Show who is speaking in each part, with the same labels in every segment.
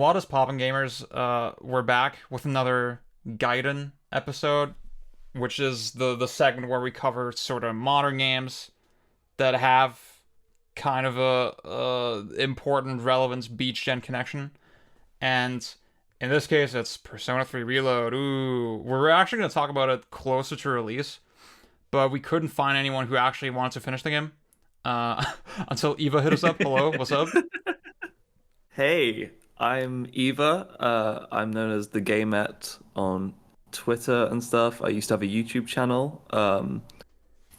Speaker 1: what is poppin' gamers? We're back with another Gaiden episode, which is the segment where we cover sort of modern games that have kind of a important relevance beach gen connection. And in this case, it's Persona 3 Reload. Ooh, we're actually going to talk about it closer to release, but we couldn't find anyone who actually wanted to finish the game. Uh, until Eva hit us up. Hello, what's up?
Speaker 2: Hey, I'm Eva. I'm known as the Gamette on Twitter and stuff. I used to have a YouTube channel.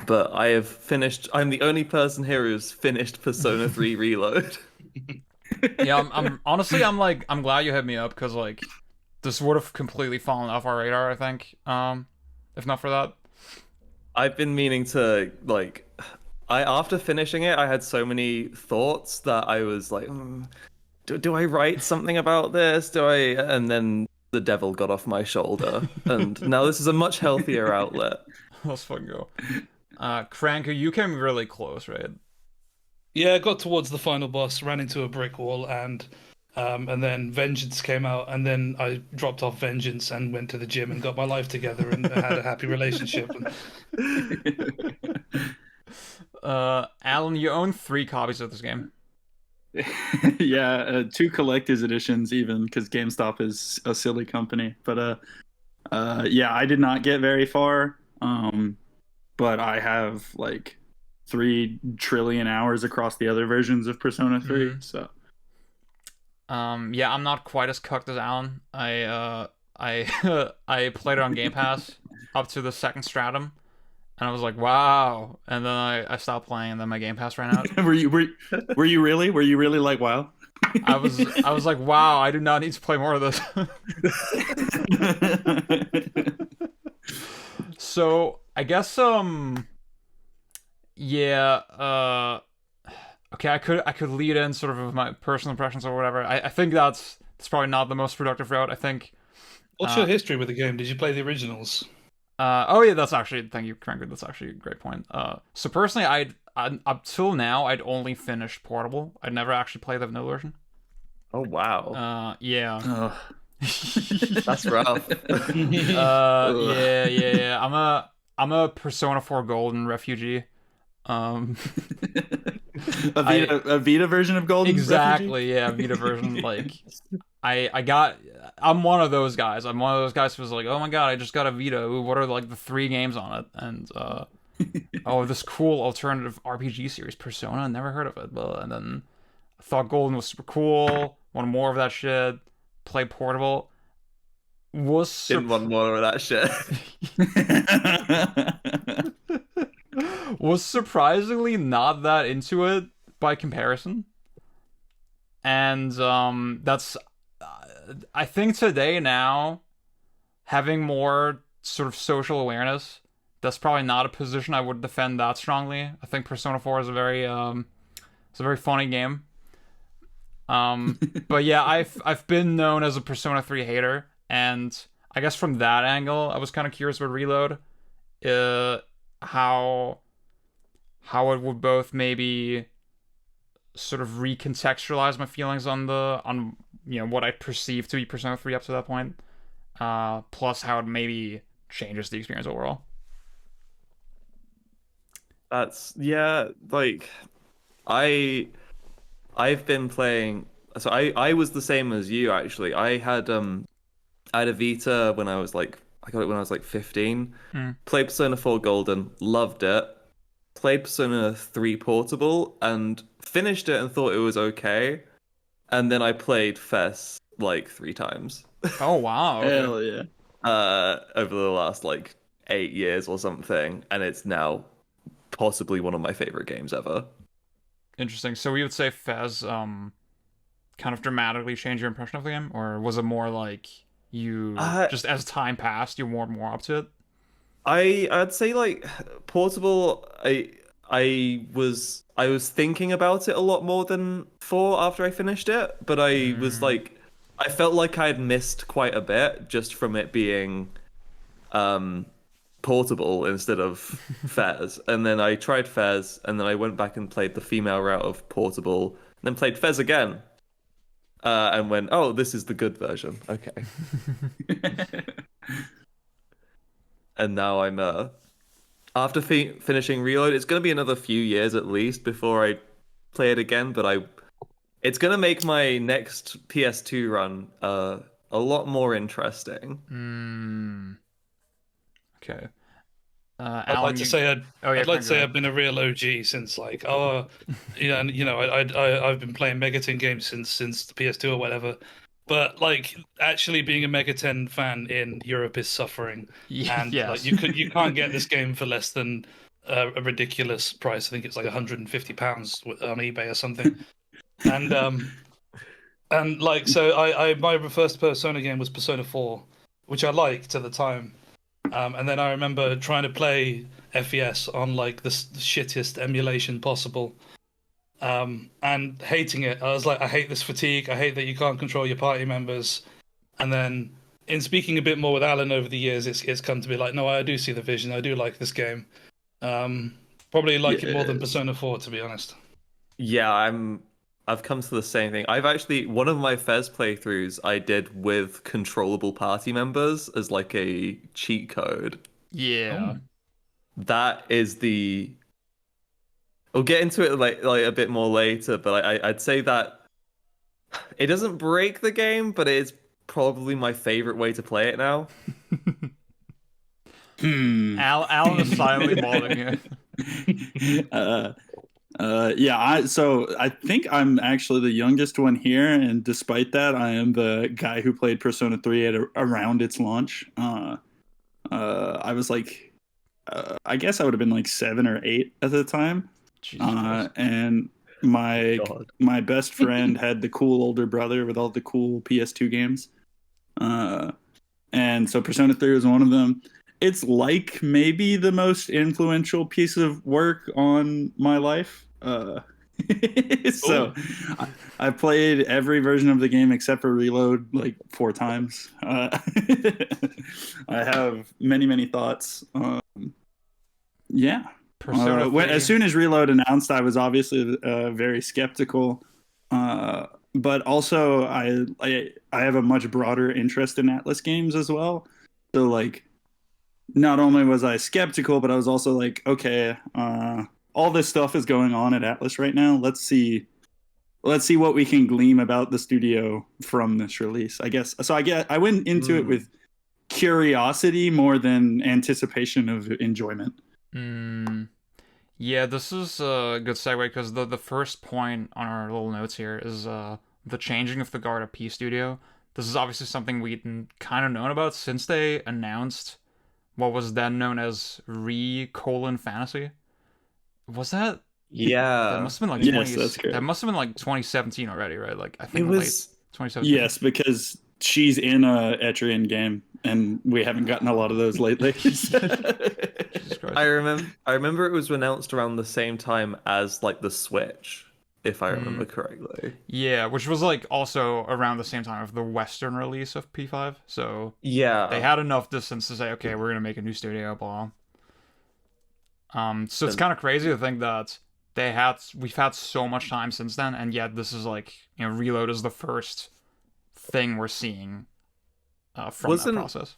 Speaker 2: But I have finished. I'm the only person here who's finished Persona 3 Reload.
Speaker 1: Yeah, I'm honestly, I'm glad you hit me up because this would have completely fallen off our radar, I think. If not for that.
Speaker 2: I've been meaning to I after finishing it, I had so many thoughts that I was like, do I write something about this? Do I? And then the devil got off my shoulder, and now this is a much healthier outlet.
Speaker 1: Let's fucking go. Cranker, you came really close, right?
Speaker 3: Yeah, I got towards the final boss, ran into a brick wall, and then Vengeance came out, and then I dropped off Vengeance and went to the gym and got my life together and had a happy relationship.
Speaker 1: Alan, you own 3 copies of this game.
Speaker 4: Yeah, two collector's editions even because GameStop is a silly company. But yeah, I did not get very far. But I have like 3 trillion hours across the other versions of Persona 3.
Speaker 1: Mhm.
Speaker 4: So
Speaker 1: Yeah, I'm not quite as cucked as Alan. I I played it on Game Pass up to the second stratum, and I was like, wow. And then I stopped playing, and then my Game Pass ran out.
Speaker 4: were you really like wow?
Speaker 1: I was like, wow, I do not need to play more of this. So I guess yeah, okay, I could lead in sort of with my personal impressions or whatever. I think that's probably not the most productive route. I think
Speaker 3: What's your history with the game? Did you play the originals?
Speaker 1: oh yeah, that's actually, thank you, Cranker, that's actually a great point. So personally I up till now I'd only finished Portable. I'd never actually played the vanilla version.
Speaker 2: Oh wow,
Speaker 1: Yeah.
Speaker 4: Ugh.
Speaker 2: that's rough.
Speaker 1: Yeah. I'm a Persona 4 Golden refugee. Um,
Speaker 4: A Vita version of Golden
Speaker 1: exactly, yeah, Vita version. I'm one of those guys. I'm one of those guys who was like, oh my god, I just got a Vita. Ooh, what are like the 3 games on it? And oh, this cool alternative RPG series, Persona. Never heard of it, but and then I thought Golden was super cool. Wanted more of that shit. Play Portable.
Speaker 2: Didn't want more of that shit.
Speaker 1: Was surprisingly not that into it by comparison. And that's I think today now, having more sort of social awareness, that's probably not a position I would defend that strongly. I think Persona 4 is it's a very funny game. But yeah, I've been known as a Persona 3 hater, and I guess from that angle, I was kind of curious with Reload, how it would both maybe sort of recontextualize my feelings on what I perceive to be Persona 3 up to that point, plus how it maybe changes the experience overall.
Speaker 2: That's yeah, like I I've been playing. So I was the same as you actually. I had a Vita when I got it when I was like 15.
Speaker 1: Mm.
Speaker 2: Played Persona 4 Golden, loved it. Played Persona 3 Portable and finished it and thought it was okay. And then I played Fess like 3 times
Speaker 1: Oh wow. Okay.
Speaker 4: Hell yeah.
Speaker 2: over the last like 8 years or something, and it's now possibly one of my favorite games ever.
Speaker 1: Interesting. So we would say Fez kind of dramatically changed your impression of the game, or was it more like you just as time passed, you're more and more up to it?
Speaker 2: I'd say like Portable. I was thinking about it a lot more than 4 after I finished it, but I was
Speaker 1: Mm.
Speaker 2: like I felt like I had missed quite a bit just from it being Portable instead of Fez. And then I tried Fez, and then I went back and played the female route of Portable, and then played Fez again. and went, "Oh, this is the good version." Okay, and now I'm after finishing Reload, it's gonna be another few years at least before I play it again. But it's gonna make my next PS2 run a lot more interesting.
Speaker 1: Okay.
Speaker 3: I'd like
Speaker 1: Alan,
Speaker 3: to
Speaker 1: you.
Speaker 3: say
Speaker 1: Oh yeah,
Speaker 3: I'd like
Speaker 1: Craig,
Speaker 3: to
Speaker 1: go
Speaker 3: say
Speaker 1: ahead.
Speaker 3: I've been a real OG since like yeah, and I've been playing Megaten games since the PS2 or whatever. But like actually being a Megaten fan in Europe is suffering, and like
Speaker 1: Yes.
Speaker 3: you can't get this game for less than a ridiculous price. I think it's like £150 on eBay or something. And like so I my first Persona game was Persona 4, which I liked at the time. And then I remember trying to play FES on like the shittiest emulation possible, and hating it. I was like, I hate this fatigue. I hate that you can't control your party members. And then, in speaking a bit more with Alan over the years, it's come to be like, no, I do see the vision. I do like this game. Um, Probably
Speaker 2: Yeah,
Speaker 3: like it more than Persona 4, to be honest.
Speaker 2: yeah, I've come to the same thing. I've actually one of my Fez playthroughs I did with controllable party members as like a cheat code.
Speaker 1: Yeah.
Speaker 3: Oh.
Speaker 2: That is the we'll get into it like a bit more later, but I'd say that it doesn't break the game, but it is probably my favorite way to play it now.
Speaker 1: Alan is silently molding it.
Speaker 4: Yeah, I think I'm actually the youngest one here, and despite that, I am the guy who played Persona 3 around its launch. I was like, I guess I would have been like 7 or 8 at the time,
Speaker 1: Jesus Christ.
Speaker 4: and my
Speaker 2: God.
Speaker 4: my best friend had the cool older brother with all the cool PS2 games, and so Persona 3 was one of them. It's like maybe the most influential piece of work on my life. So
Speaker 3: Oh,
Speaker 4: I played every version of the game except for Reload like 4 times. I have many thoughts. Yeah.
Speaker 1: Persona
Speaker 4: As
Speaker 1: 3.
Speaker 4: soon as Reload announced, I was obviously very skeptical. But also, I have a much broader interest in Atlas games as well. So like, not only was I skeptical, but I was also like, okay, all this stuff is going on at Atlas right now. Let's see what we can glean about the studio from this release. I guess so. I went into it with curiosity more than anticipation of enjoyment.
Speaker 1: Yeah, this is a good segue because the first point on our little notes here is the changing of the guard at P Studio. This is obviously something we'd kind of known about since they announced what was then known as Fantasy. Was that that
Speaker 2: Yeah.
Speaker 1: must have been like
Speaker 4: Yes,
Speaker 1: 20
Speaker 4: that's
Speaker 1: that
Speaker 4: correct.
Speaker 1: must have been like 2017 already, right? Like I
Speaker 2: It
Speaker 1: think late
Speaker 2: was
Speaker 1: 2017.
Speaker 4: Yes, because she's in a Etrian game, and we haven't gotten a lot of those lately.
Speaker 1: Jesus Christ.
Speaker 2: I remember it was announced around the same time as like the Switch, if I
Speaker 1: Hmm.
Speaker 2: remember correctly.
Speaker 1: Yeah, which was like also around the same time of the Western release of P5. So they
Speaker 2: Yeah.
Speaker 1: had enough distance to say, okay, we're gonna make a new studio, blah. So it's
Speaker 2: And
Speaker 1: kind of crazy to think that we've had so much time since then, and yet this is like, Reload is the first thing we're seeing from that
Speaker 2: wasn't
Speaker 1: process.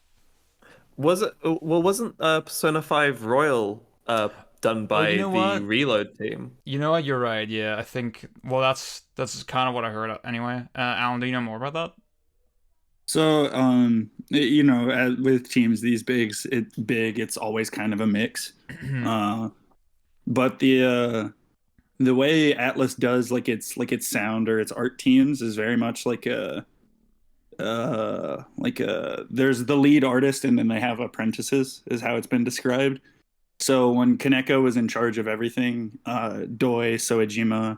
Speaker 2: was it well wasn't Persona 5 Royal done
Speaker 1: Oh, you
Speaker 2: by
Speaker 1: know
Speaker 2: the
Speaker 1: what?
Speaker 2: Reload team?
Speaker 1: You know what? You're right. Yeah, I think. Well, that's kind of what I heard anyway. Alan, do you know more about that?
Speaker 4: So, with teams these big, it's always kind of a mix. Uh, but the way Atlas does like its sound or its art teams is very much there's the lead artist and then they have apprentices is how it's been described. So when Kaneko was in charge of everything, Doi Soejima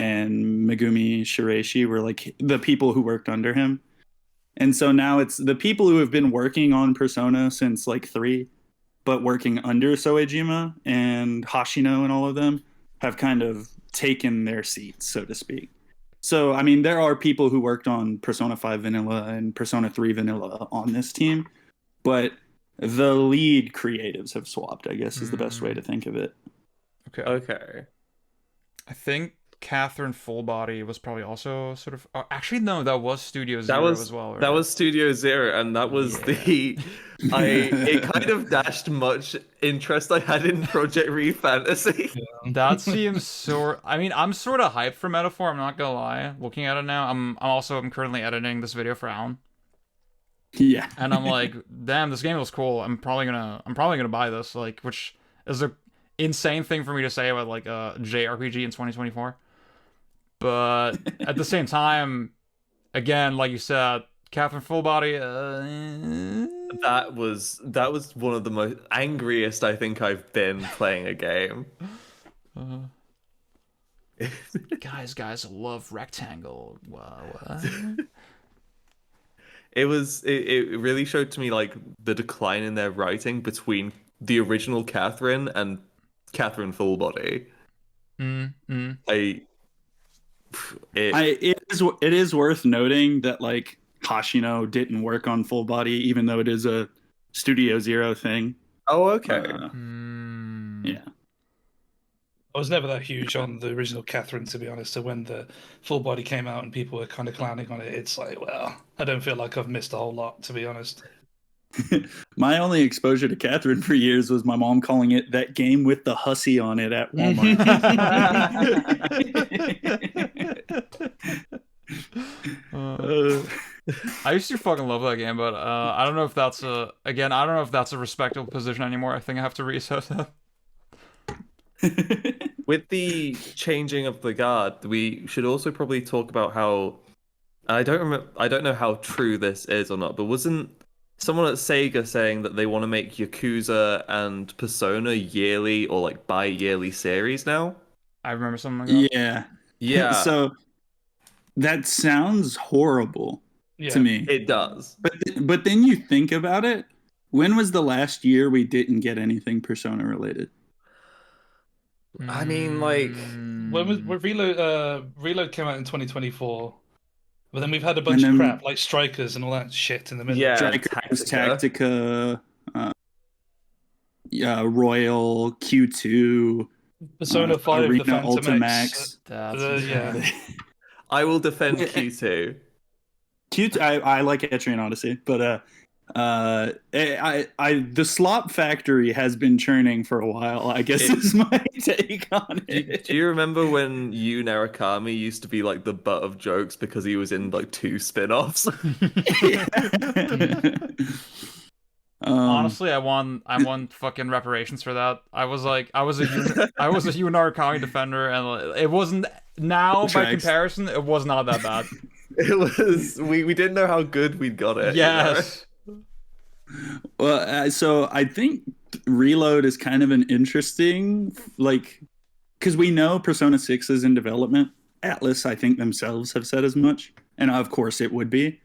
Speaker 4: and Megumi Shiraishi were like the people who worked under him. And so now it's the people who have been working on Persona since like 3, but working under Soejima and Hashino and all of them have kind of taken their seats, so to speak. So, I mean, there are people who worked on Persona 5 Vanilla and Persona 3 Vanilla on this team, but the lead creatives have swapped, I guess is the best way to think of it.
Speaker 1: Okay.
Speaker 2: Okay.
Speaker 1: I think Catherine Fullbody was probably also sort of. Actually, no, that was Studio
Speaker 2: That
Speaker 1: Zero
Speaker 2: was
Speaker 1: as well. Right?
Speaker 2: that was Studio Zero, and that was the it kind of dashed much interest I had in Project Re Fantasy.
Speaker 1: That seems so. I mean, I'm sort of hyped for Metaphor. I'm not gonna lie. Looking at it now, I'm currently editing this video for Alan,
Speaker 4: Yeah.
Speaker 1: and I'm like, damn, this game looks cool. I'm probably gonna buy this. Like, which is a insane thing for me to say about like a JRPG in 2024. But at the same time, again, like you said, Catherine Fullbody.
Speaker 2: That was one of the most angriest I think I've been playing a game.
Speaker 1: Guys love Rectangle. What?
Speaker 2: It really showed to me like the decline in their writing between the original Catherine and Catherine Fullbody. I
Speaker 4: It is worth noting that like Hashino didn't work on Full Body, even though it is a Studio Zero thing.
Speaker 2: Oh, okay.
Speaker 4: Yeah.
Speaker 3: I was never that huge on the original Catherine, to be honest. So when the Full Body came out and people were kind of clowning on it, it's like, well, I don't feel like I've missed a whole lot, to be honest.
Speaker 4: My only exposure to Catherine for years was my mom calling it that game with the hussy on it at Walmart.
Speaker 1: I used to fucking love that game, but I don't know if that's a respectable position anymore. I think I have to reset that.
Speaker 2: With the changing of the guard, we should also probably talk about how I don't know how true this is or not, but wasn't someone at Sega saying that they want to make Yakuza and Persona yearly or like bi-yearly series now?
Speaker 1: I remember something like that.
Speaker 2: Yeah.
Speaker 4: So that sounds horrible to me.
Speaker 2: It does.
Speaker 4: But then you think about it. When was the last year we didn't get anything Persona related?
Speaker 2: I mean, like
Speaker 3: when Reload came out in 2024, but then we've had a bunch of crap like Strikers and all that shit in the middle.
Speaker 2: Yeah,
Speaker 4: Strikers, Tactica, Royal, Q2,
Speaker 3: Persona 5,
Speaker 4: Arena
Speaker 3: the Phantom
Speaker 4: Ultimax.
Speaker 3: Yeah.
Speaker 2: I will defend Q2.
Speaker 4: Q2, I like Etrian Odyssey, but the slop factory has been churning for a while, I guess is my take on it.
Speaker 2: Do you remember when Yu Narukami used to be like the butt of jokes because he was in like 2 spin-offs?
Speaker 1: Honestly, I won fucking reparations for that. I was a Yu Narukami defender, and it wasn't. Now by comparison, it was not that bad.
Speaker 2: It was. We didn't know how good we'd got it.
Speaker 1: Yes.
Speaker 2: You know?
Speaker 4: Well, so I think Reload is kind of an interesting, like, because we know Persona 6 is in development. Atlus, I think themselves have said as much, and of course it would be.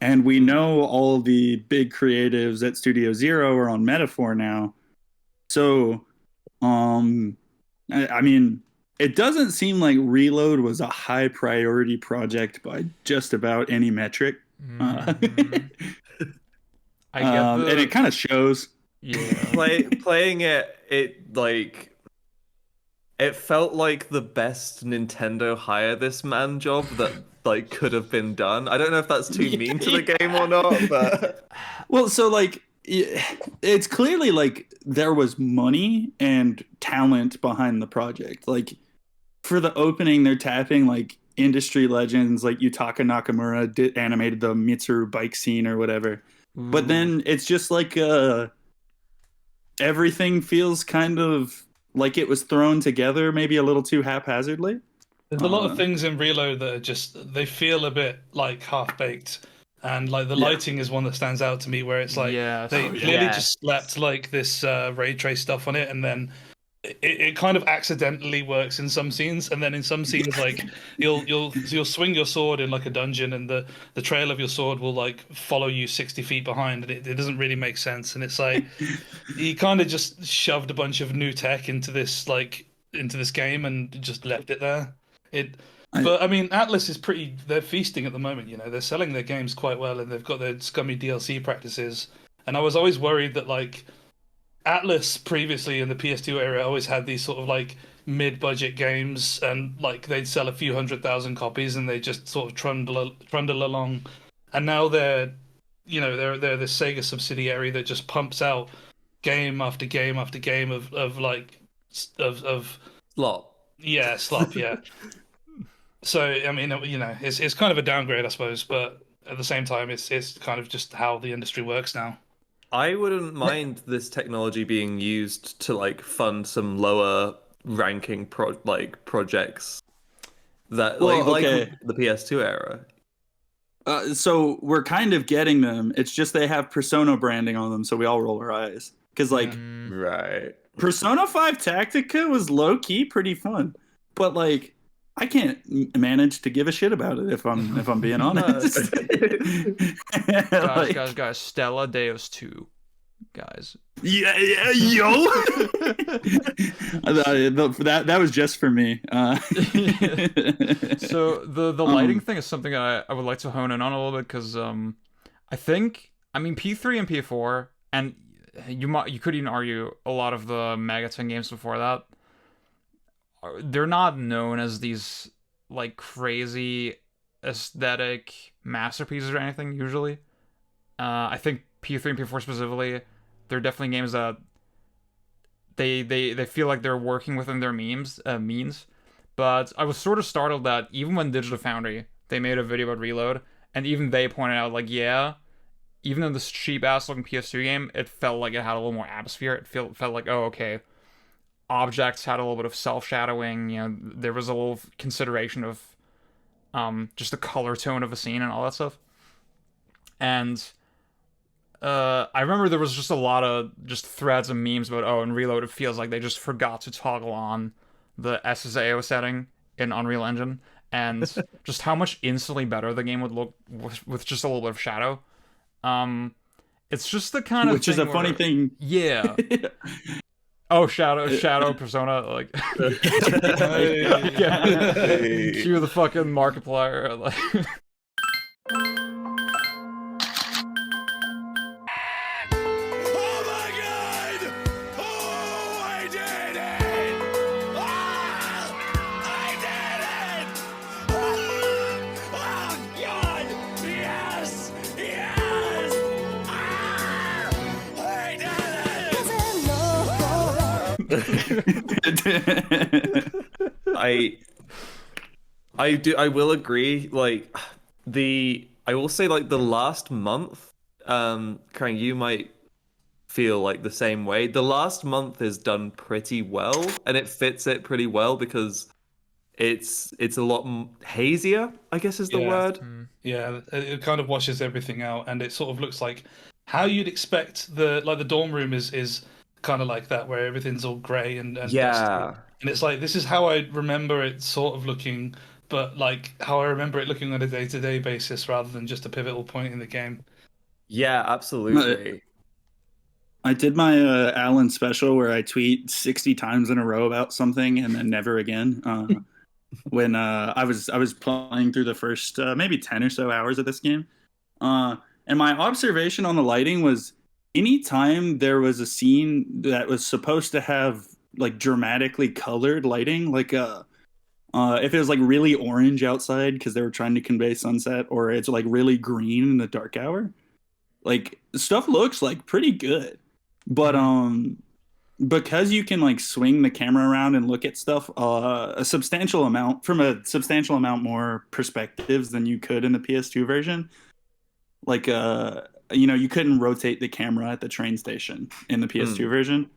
Speaker 4: And we know all the big creatives at Studio Zero are on Metaphor now. So, I mean, it doesn't seem like Reload was a high priority project by just about any metric.
Speaker 1: I get
Speaker 4: and it kind of shows.
Speaker 1: Yeah.
Speaker 2: Playing it like it felt like the best Nintendo hire this man job that like could have been done. I don't know if that's too mean to the game or not, but
Speaker 4: well, so like it's clearly like there was money and talent behind the project. Like for the opening, they're tapping like industry legends like Yutaka Nakamura animated the Mitsuru bike scene or whatever. But then it's just like everything feels kind of like it was thrown together maybe a little too haphazardly.
Speaker 3: There's a lot of things in Reload that are just, they feel a bit like half-baked. And like the lighting is one that stands out to me where it's like they clearly just slapped like this ray trace stuff on it, and then it kind of accidentally works in some scenes, and then in some scenes like you'll swing your sword in like a dungeon, and the trail of your sword will like follow you 60 feet behind, and it doesn't really make sense. And it's like he kind of just shoved a bunch of new tech into this game and just left it there. But I mean, Atlus is they're feasting at the moment, you know, they're selling their games quite well, and they've got their scummy DLC practices. And I was always worried that like Atlus previously in the PS2 era always had these sort of like mid-budget games, and like they'd sell a few 100,000 copies, and they just sort of trundle along. And now they're the Sega subsidiary that just pumps out game after game after game of like of
Speaker 2: Slop.
Speaker 3: yeah, slop, yeah. So I mean, it's kind of a downgrade, I suppose, but at the same time, it's kind of just how the industry works now.
Speaker 2: I wouldn't mind this technology being used to like fund some lower ranking projects that
Speaker 4: Well,
Speaker 2: like
Speaker 4: okay.
Speaker 2: the PS2 era.
Speaker 4: So we're kind of getting them. It's just they have Persona branding on them, so we all roll our eyes. Because like
Speaker 2: Right.
Speaker 4: Persona 5 Tactica was low key pretty fun, but like I can't manage to give a shit about it if I'm being honest.
Speaker 1: Guys, Stella Deus 2. Guys.
Speaker 4: Yeah, yo. That was just for me.
Speaker 1: So the lighting thing is something I would like to hone in on a little bit because I mean P3 and P4 and you could even argue a lot of the Megaton games before that, they're not known as these like crazy aesthetic masterpieces or anything usually. I think P3 and P4 specifically, they're definitely games that they feel like they're working within their means. But I was sort of startled that even when Digital Foundry, they made a video about Reload, and even they pointed out like, yeah, even in this cheap ass looking PS2 game, it felt like it had a little more atmosphere. It felt like, oh, okay, objects had a little bit of self-shadowing. There was a little consideration of just the color tone of a scene and all that stuff. And I remember there was just a lot of just threads and memes about, in Reload it feels like they just forgot to toggle on the SSAO setting in Unreal Engine, and just how much instantly better the game would look with just a little bit of shadow. It's just the kind of
Speaker 4: which is a funny thing.
Speaker 1: Yeah. Oh, shadow Persona, like cue the fucking Markiplier, like.
Speaker 2: I will agree. Like I will say like the last month, Krang, you might feel like the same way. The last month is done pretty well, and it fits it pretty well because it's a lot hazier, I guess is the word.
Speaker 3: Yeah, it kind of washes everything out, and it sort of looks like how you'd expect the dorm room is kind of like that, where everything's all grey and dusty. And it's like, this is how I remember it sort of looking, but like how I remember it looking on a day-to-day basis rather than just a pivotal point in the game.
Speaker 2: Yeah, absolutely.
Speaker 4: I did my Alan special where I tweet 60 times in a row about something and then never again. When I was playing through the first maybe 10 or so hours of this game. And my observation on the lighting was anytime there was a scene that was supposed to have like dramatically colored lighting, like if it was like really orange outside because they were trying to convey sunset, or it's like really green in the dark hour, like stuff looks like pretty good. But because you can like swing the camera around and look at stuff a substantial amount more perspectives than you could in the PS2 version, like you couldn't rotate the camera at the train station in the PS2 version.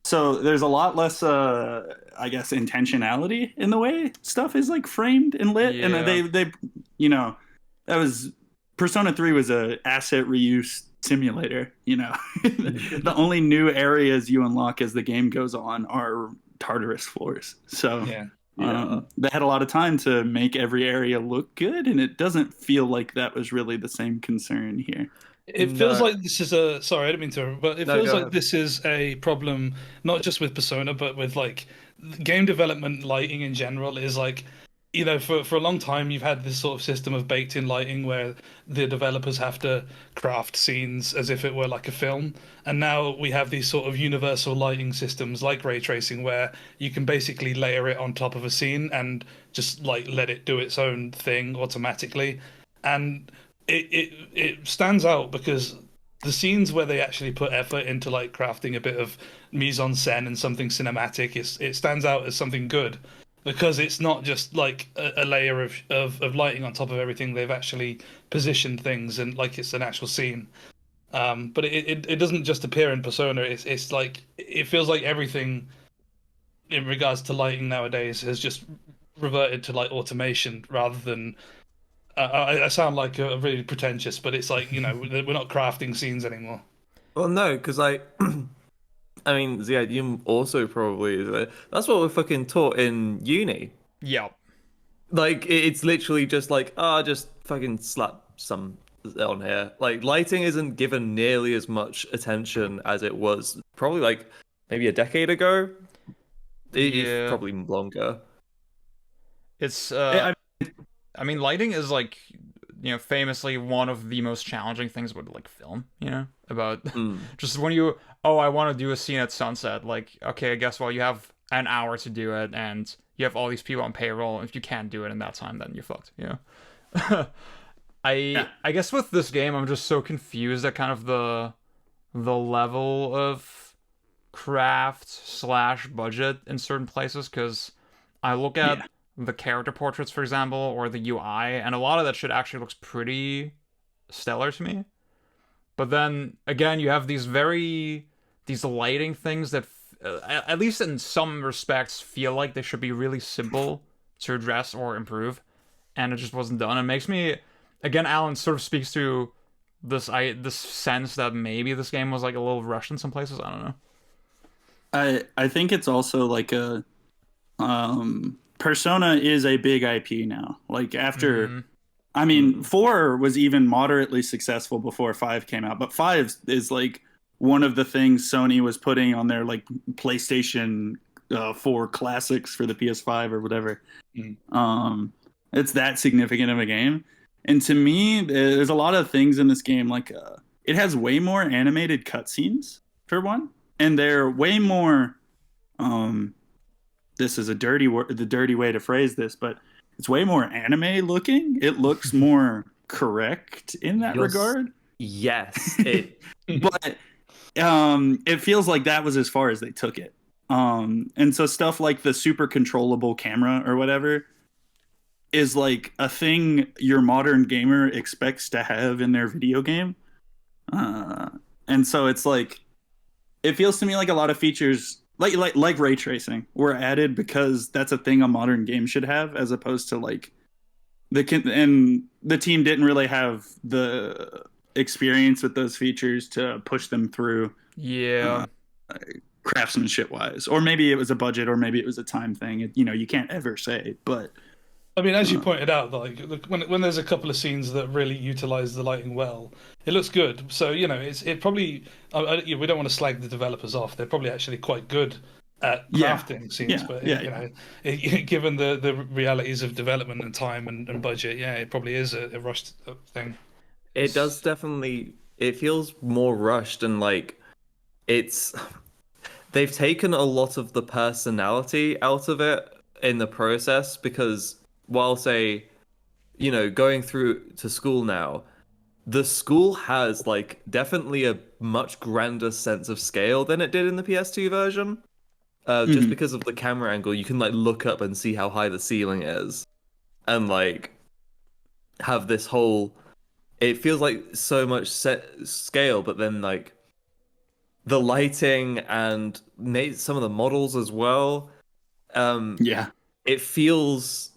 Speaker 4: So there's a lot less I guess intentionality in the way stuff is like framed and lit.
Speaker 1: Yeah.
Speaker 4: And they that was Persona 3 was a asset reuse simulator. The only new areas you unlock as the game goes on are Tartarus floors. So they had a lot of time to make every area look good, and it doesn't feel like that was really the same concern here.
Speaker 3: It feels like this is sorry, I didn't mean to, but it feels like this is a problem not just with Persona, but with like game development lighting in general. Is like you know, for a long time, you've had this sort of system of baked-in lighting where the developers have to craft scenes as if it were like a film, and now we have these sort of universal lighting systems like ray tracing, where you can basically layer it on top of a scene and just like let it do its own thing automatically, and it stands out because the scenes where they actually put effort into like crafting a bit of mise en scène and something cinematic, it stands out as something good because it's not just like a layer of lighting on top of everything. They've actually positioned things and like it's an actual scene. But it doesn't just appear in Persona. It's like it feels like everything in regards to lighting nowadays has just reverted to like automation rather than. I sound like really pretentious, but it's like, you know, we're not crafting scenes anymore.
Speaker 2: Well, no, because I, I mean, yeah, you also probably that's what we're fucking taught in uni.
Speaker 1: Yeah.
Speaker 2: Like it's literally just like, just fucking slap some on here. Like lighting isn't given nearly as much attention as it was probably like maybe a decade ago. If
Speaker 1: Yeah.
Speaker 2: probably longer.
Speaker 1: It's
Speaker 4: I,
Speaker 1: I mean, lighting is like, famously one of the most challenging things with like film, about
Speaker 2: Mm.
Speaker 1: just when you, oh, I want to do a scene at sunset. Like, okay, guess what? You have an hour to do it, and you have all these people on payroll. If you can't do it in that time, then you're fucked.
Speaker 4: yeah.
Speaker 1: I guess with this game, I'm just so confused at kind of the level of craft slash budget in certain places because I look at
Speaker 4: Yeah.
Speaker 1: the character portraits, for example, or the UI, and a lot of that shit actually looks pretty stellar to me. But then again, you have these lighting things that, at least in some respects, feel like they should be really simple to address or improve, and it just wasn't done. It makes me, again, Alan sort of speaks to this sense that maybe this game was like a little rushed in some places. I don't know.
Speaker 4: I think it's also like a Persona is a big IP now. Like after
Speaker 1: Mm,
Speaker 4: I mean, 4 was even moderately successful before 5 came out, but 5 is like one of the things Sony was putting on their like PlayStation 4 classics for the PS5 or whatever.
Speaker 3: Mm.
Speaker 4: It's that significant of a game. And to me, there's a lot of things in this game like it has way more animated cutscenes for one, and they're way more um this is the dirty way to phrase this, but it's way more anime looking. It looks more correct in that
Speaker 2: You're s-
Speaker 4: regard.
Speaker 2: Yes, it.
Speaker 4: But it feels like that was as far as they took it. And so stuff like the super controllable camera or whatever is like a thing your modern gamer expects to have in their video game. Uh, and so it's like it feels to me like a lot of features like ray tracing were added because that's a thing a modern game should have, as opposed to like and the team didn't really have the experience with those features to push them through
Speaker 1: yeah.
Speaker 4: craftsmanship wise, or maybe it was a budget, or maybe it was a time thing. You can't ever say, but
Speaker 3: I mean, as you
Speaker 4: uh,
Speaker 3: pointed out, like when there's a couple of scenes that really utilize the lighting well, it looks good. So you know, it probably we don't want to slag the developers off. They're probably actually quite good at
Speaker 4: yeah,
Speaker 3: crafting scenes,
Speaker 4: yeah,
Speaker 3: but
Speaker 4: yeah,
Speaker 3: you
Speaker 4: yeah.
Speaker 3: know, given the realities of development and time and budget, yeah, it probably is a rushed thing.
Speaker 2: It does definitely. It feels more rushed and like it's. They've taken a lot of the personality out of it in the process because while say, going through to school now, the school has like definitely a much grander sense of scale than it did in the PS2 version. Just
Speaker 4: Mhm.
Speaker 2: because of the camera angle, you can like look up and see how high the ceiling is, and like have this whole. It feels like so much set scale, but then like the lighting and some of the models as well. Um,
Speaker 4: Yeah.
Speaker 2: it feels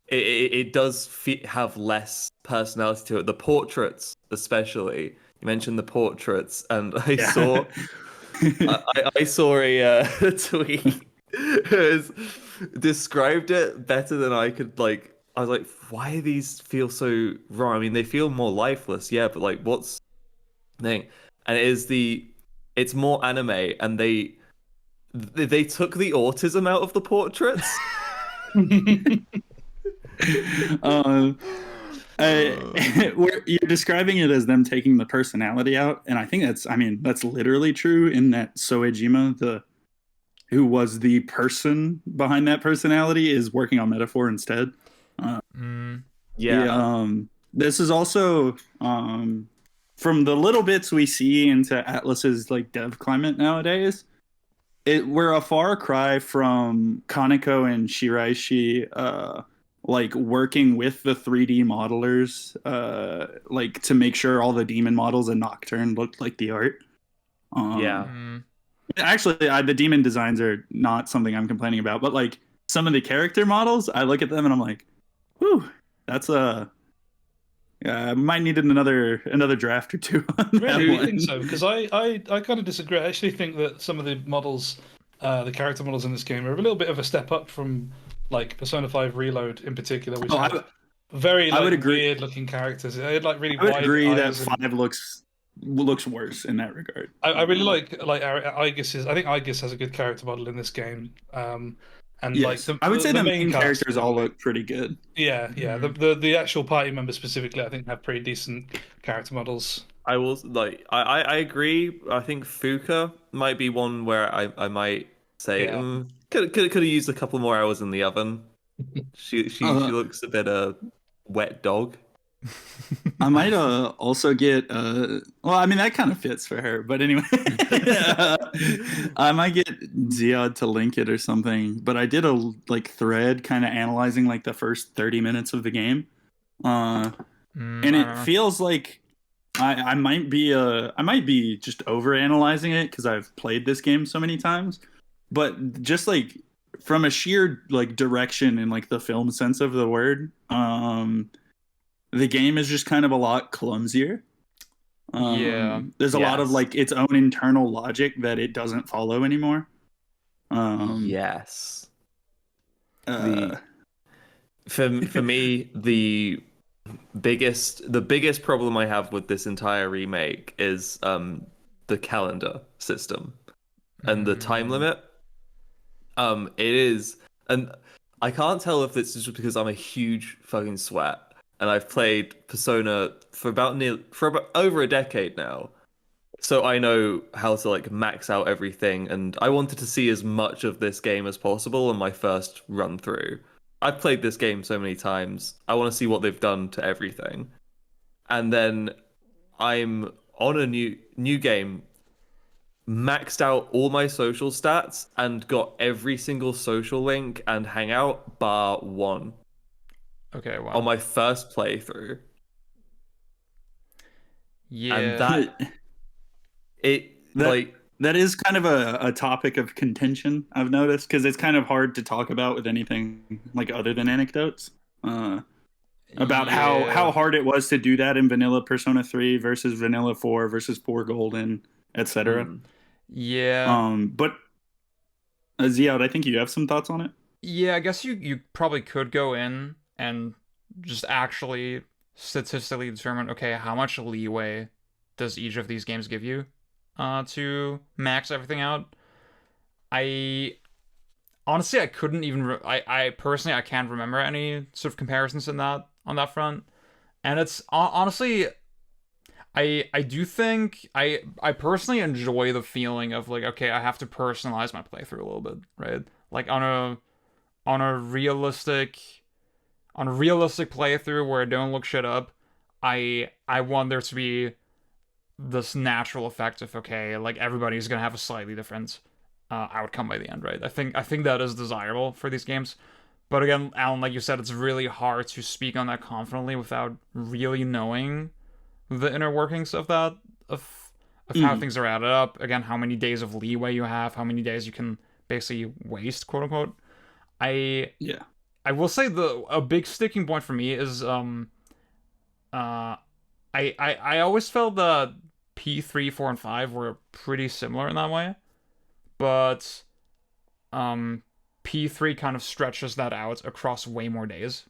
Speaker 2: it does have less personality to it. The portraits, especially. You mentioned the portraits, and I
Speaker 4: Yeah.
Speaker 2: saw I saw a tweet. Described it better than I could. Like, I was like, why do these feel so wrong? I mean, they feel more lifeless, yeah, but like, what's the thing? And it's more anime, and they took the autism out of the portraits.
Speaker 4: um, you're describing it as them taking the personality out, and I think that's literally true. In that Soejima, who was the person behind that personality, is working on Metaphor instead.
Speaker 1: Mm,
Speaker 2: Yeah.
Speaker 4: This is also from the little bits we see into Atlus's like dev climate nowadays. We're a far cry from Kaneko and Shiraishi like working with the 3D modelers like to make sure all the demon models in Nocturne looked like the art.
Speaker 2: Yeah.
Speaker 1: mm.
Speaker 4: Actually, the demon designs are not something I'm complaining about, but like some of the character models, I look at them and I'm like, whew, that's a might need another draft or two on that
Speaker 3: Really, you
Speaker 4: one.
Speaker 3: think so? Because I kind of disagree. I actually think that some of the models, the character models in this game, are a little bit of a step up from like Persona 5 Reload in particular, which
Speaker 4: Oh,
Speaker 3: had very
Speaker 4: I would
Speaker 3: like
Speaker 4: agree.
Speaker 3: weird looking characters. They had like really
Speaker 4: I would
Speaker 3: wide
Speaker 4: agree that
Speaker 3: eyes and
Speaker 4: 5 looks worse in that regard.
Speaker 3: I really like Aegis's. I think Aegis has a good character model in this game. And like
Speaker 4: Yes, I would say
Speaker 3: the
Speaker 4: the
Speaker 3: main
Speaker 4: main
Speaker 3: cast,
Speaker 4: characters all look pretty good.
Speaker 3: yeah. The actual party members specifically, I think, have pretty decent character models.
Speaker 2: I will like I agree. I think Fuka might be one where I might say
Speaker 3: Yeah.
Speaker 2: could have used a couple more hours in the oven. She
Speaker 4: Uh,
Speaker 2: looks a bit wet dog.
Speaker 4: I might also get well, I mean that kind of fits for her, but anyway, I might get Ziad to link it or something. But I did a like thread kind of analyzing like the first 30 minutes of the game, and it feels like I might be just over analyzing it because I've played this game so many times, but just like from a sheer like direction and like the film sense of the word, the game is just kind of a lot clumsier.
Speaker 1: Yeah.
Speaker 4: There's a lot of
Speaker 2: Yes.
Speaker 4: like its own internal logic that it doesn't follow anymore.
Speaker 2: Yes.
Speaker 4: Uh,
Speaker 2: For me, the biggest problem I have with this entire remake is the calendar system and the time limit. It is, and I can't tell if this is just because I'm a huge fucking sweat and I've played Persona for about over a decade now. So I know how to like max out everything, and I wanted to see as much of this game as possible in my first run through. I've played this game so many times. I want to see what they've done to everything. And then I'm on a new game, maxed out all my social stats and got every single social link and hangout bar one
Speaker 1: Okay, wow.
Speaker 2: on my first playthrough.
Speaker 1: Yeah.
Speaker 2: And like
Speaker 4: that is kind of a topic of contention I've noticed because it's kind of hard to talk about with anything like other than anecdotes about how hard it was to do that in vanilla Persona 3 versus vanilla 4 versus 4 Golden, etc.
Speaker 1: Yeah.
Speaker 4: But Ziad, I think you have some thoughts on it.
Speaker 1: Yeah, I guess you probably could go in and just actually statistically determine, okay, how much leeway does each of these games give you to max everything out. I honestly I couldn't even I personally I can't remember any sort of comparisons in that on that front. And it's honestly I do think I personally enjoy the feeling of like, okay, I have to personalize my playthrough a little bit, right? Like on a realistic playthrough where I don't look shit up, I want there to be this natural effect of, okay, like everybody's gonna have a slightly different outcome by the end, right? I think that is desirable for these games. But again, Alan, like you said, it's really hard to speak on that confidently without really knowing the inner workings of that, of how things are added up. Again, how many days of leeway you have, how many days you can basically waste, quote unquote. I will say a big sticking point for me is I always felt that P3, 4, and 5 were pretty similar in that way, but P3 kind of stretches that out across way more days,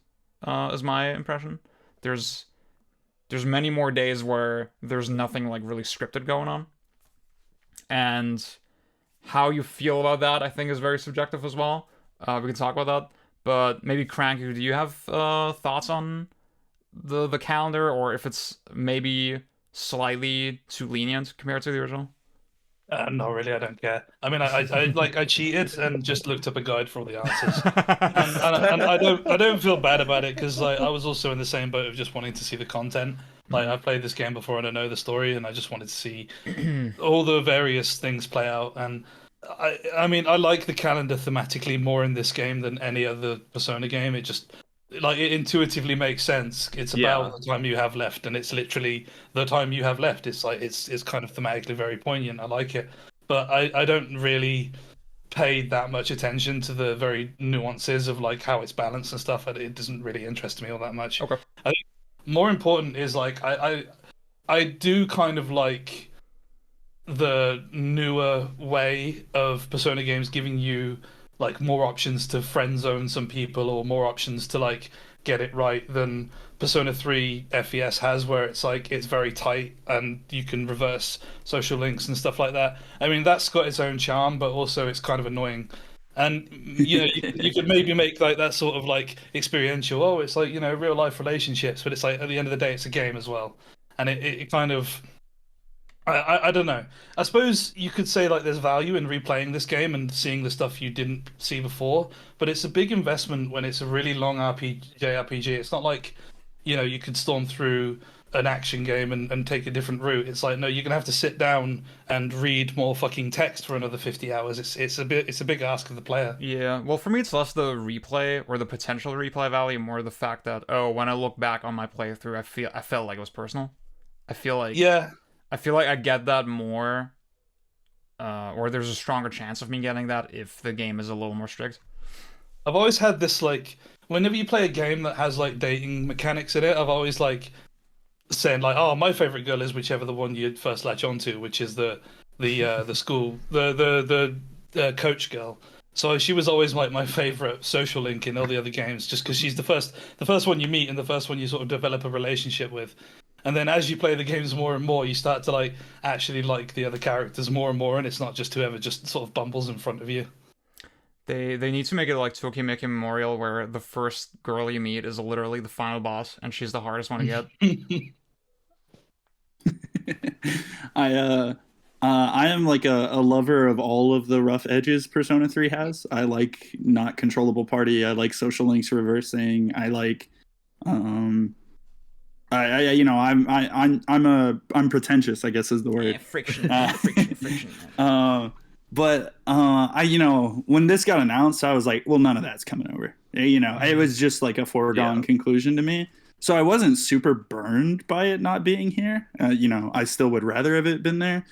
Speaker 1: is my impression. There's many more days where there's nothing like really scripted going on, and how you feel about that I think is very subjective as well. We can talk about that, But maybe Cranky, do you have thoughts on the calendar, or if it's maybe slightly too lenient compared to the original?
Speaker 3: No, really, I don't care. I mean, I cheated and just looked up a guide for all the answers, and I don't feel bad about it because like I was also in the same boat of just wanting to see the content. Like I played this game before and I know the story, and I just wanted to see all the various things play out. And I mean, I like the calendar thematically more in this game than any other Persona game. It just like it intuitively makes sense. It's
Speaker 2: Yeah.
Speaker 3: about the time you have left, and it's literally the time you have left. It's like it's kind of thematically very poignant. I like it, but I don't really pay that much attention to the very nuances of like how it's balanced and stuff. It doesn't really interest me all that much.
Speaker 1: Okay.
Speaker 3: I think more important is like I do kind of like the newer way of Persona games giving you like more options to friend zone some people or more options to like get it right than Persona 3 FES has, where it's like it's very tight and you can reverse social links and stuff like that. I mean, that's got its own charm, but also it's kind of annoying. And you know, you could maybe make like that sort of like experiential. Oh, it's like real life relationships, but it's like at the end of the day, it's a game as well, and it kind of I don't know. I suppose you could say like there's value in replaying this game and seeing the stuff you didn't see before, but it's a big investment when it's a really long JRPG. It's not like, you could storm through an action game and take a different route. It's like no, you're gonna have to sit down and read more fucking text for another 50 hours. It's a big ask of the player.
Speaker 1: Yeah, well, for me, it's less the replay or the potential replay value, more the fact that when I look back on my playthrough, I felt like it was personal. I feel like
Speaker 3: Yeah,
Speaker 1: I feel like I get that more, or there's a stronger chance of me getting that if the game is a little more strict.
Speaker 3: I've always had this like whenever you play a game that has like dating mechanics in it, I've always like saying like, "Oh, my favorite girl is whichever the one you first latch onto, which is the school the coach girl." So she was always like my favorite social link in all the other games, just because she's the first one you meet and the first one you sort of develop a relationship with. And then as you play the games more and more, you start to like actually like the other characters more and more, and it's not just whoever just sort of bumbles in front of you.
Speaker 1: They need to make it like Tokimeki Memorial, where the first girl you meet is literally the final boss, and she's the hardest one to get.
Speaker 4: I am like a lover of all of the rough edges Persona 3 has. I like not controllable party. I like social links reversing. I like I'm pretentious, I guess is the word.
Speaker 1: Yeah, friction, friction.
Speaker 4: When this got announced, I was like, well, none of that's coming over. It was just like a foregone conclusion to me. So I wasn't super burned by it not being here. I still would rather have it been there,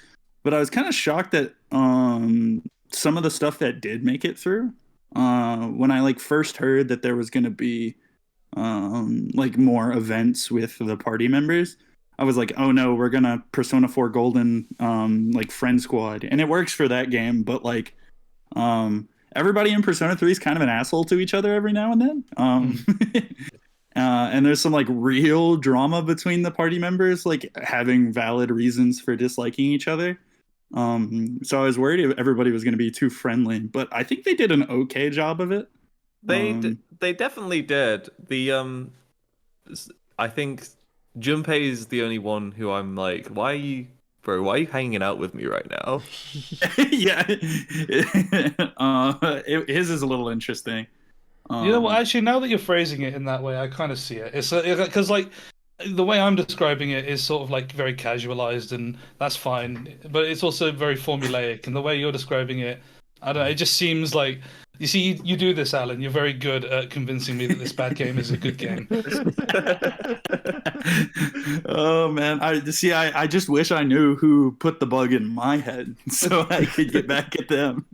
Speaker 4: but I was kind of shocked that some of the stuff that did make it through. When I like first heard that there was going to be like more events with the party members, I was like, oh no, we're gonna Persona 4 Golden like friend squad, and it works for that game, but like everybody in Persona 3 is kind of an asshole to each other every now and then. And there's some like real drama between the party members, like having valid reasons for disliking each other. So I was worried if everybody was going to be too friendly, but I think they did an okay job of it.
Speaker 2: They definitely did. I think Junpei's the only one who I'm like, why are you hanging out with me right now?
Speaker 4: Yeah, his is a little interesting.
Speaker 3: You know what? Actually, now that you're phrasing it in that way, I kind of see it. It's because like the way I'm describing it is sort of like very casualized, and that's fine. But it's also very formulaic, and the way you're describing it, I don't know. It just seems like you see, you do this, Alan. You're very good at convincing me that this bad game is a good game.
Speaker 4: Oh man, I just wish I knew who put the bug in my head so I could get back at them.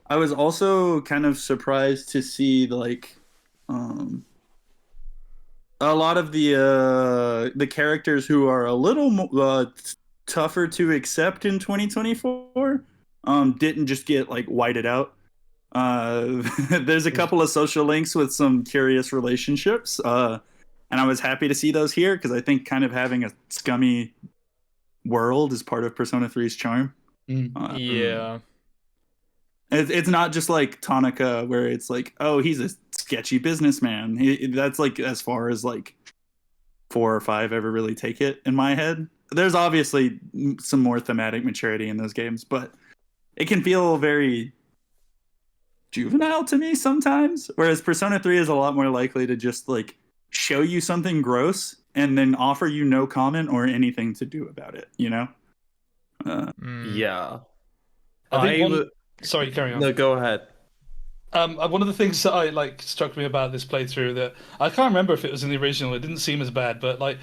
Speaker 4: I was also kind of surprised to see like a lot of the characters who are a little tougher to accept in 2024 didn't just get like whited out. There's a couple of social links with some curious relationships, and I was happy to see those here because I think kind of having a scummy world is part of Persona 3's charm.
Speaker 1: Yeah.
Speaker 4: It's not just like Tanaka, where it's like, oh, he's a sketchy businessman. That's like as far as like 4 or 5 ever really take it in my head. There's obviously some more thematic maturity in those games, but it can feel very juvenile to me sometimes. Whereas Persona 3 is a lot more likely to just like show you something gross and then offer you no comment or anything to do about it, you know?
Speaker 2: Yeah.
Speaker 3: I think
Speaker 2: would.
Speaker 3: Sorry, carry on.
Speaker 2: No, go ahead.
Speaker 3: One of the things that I like struck me about this playthrough that I can't remember if it was in the original. It didn't seem as bad, but like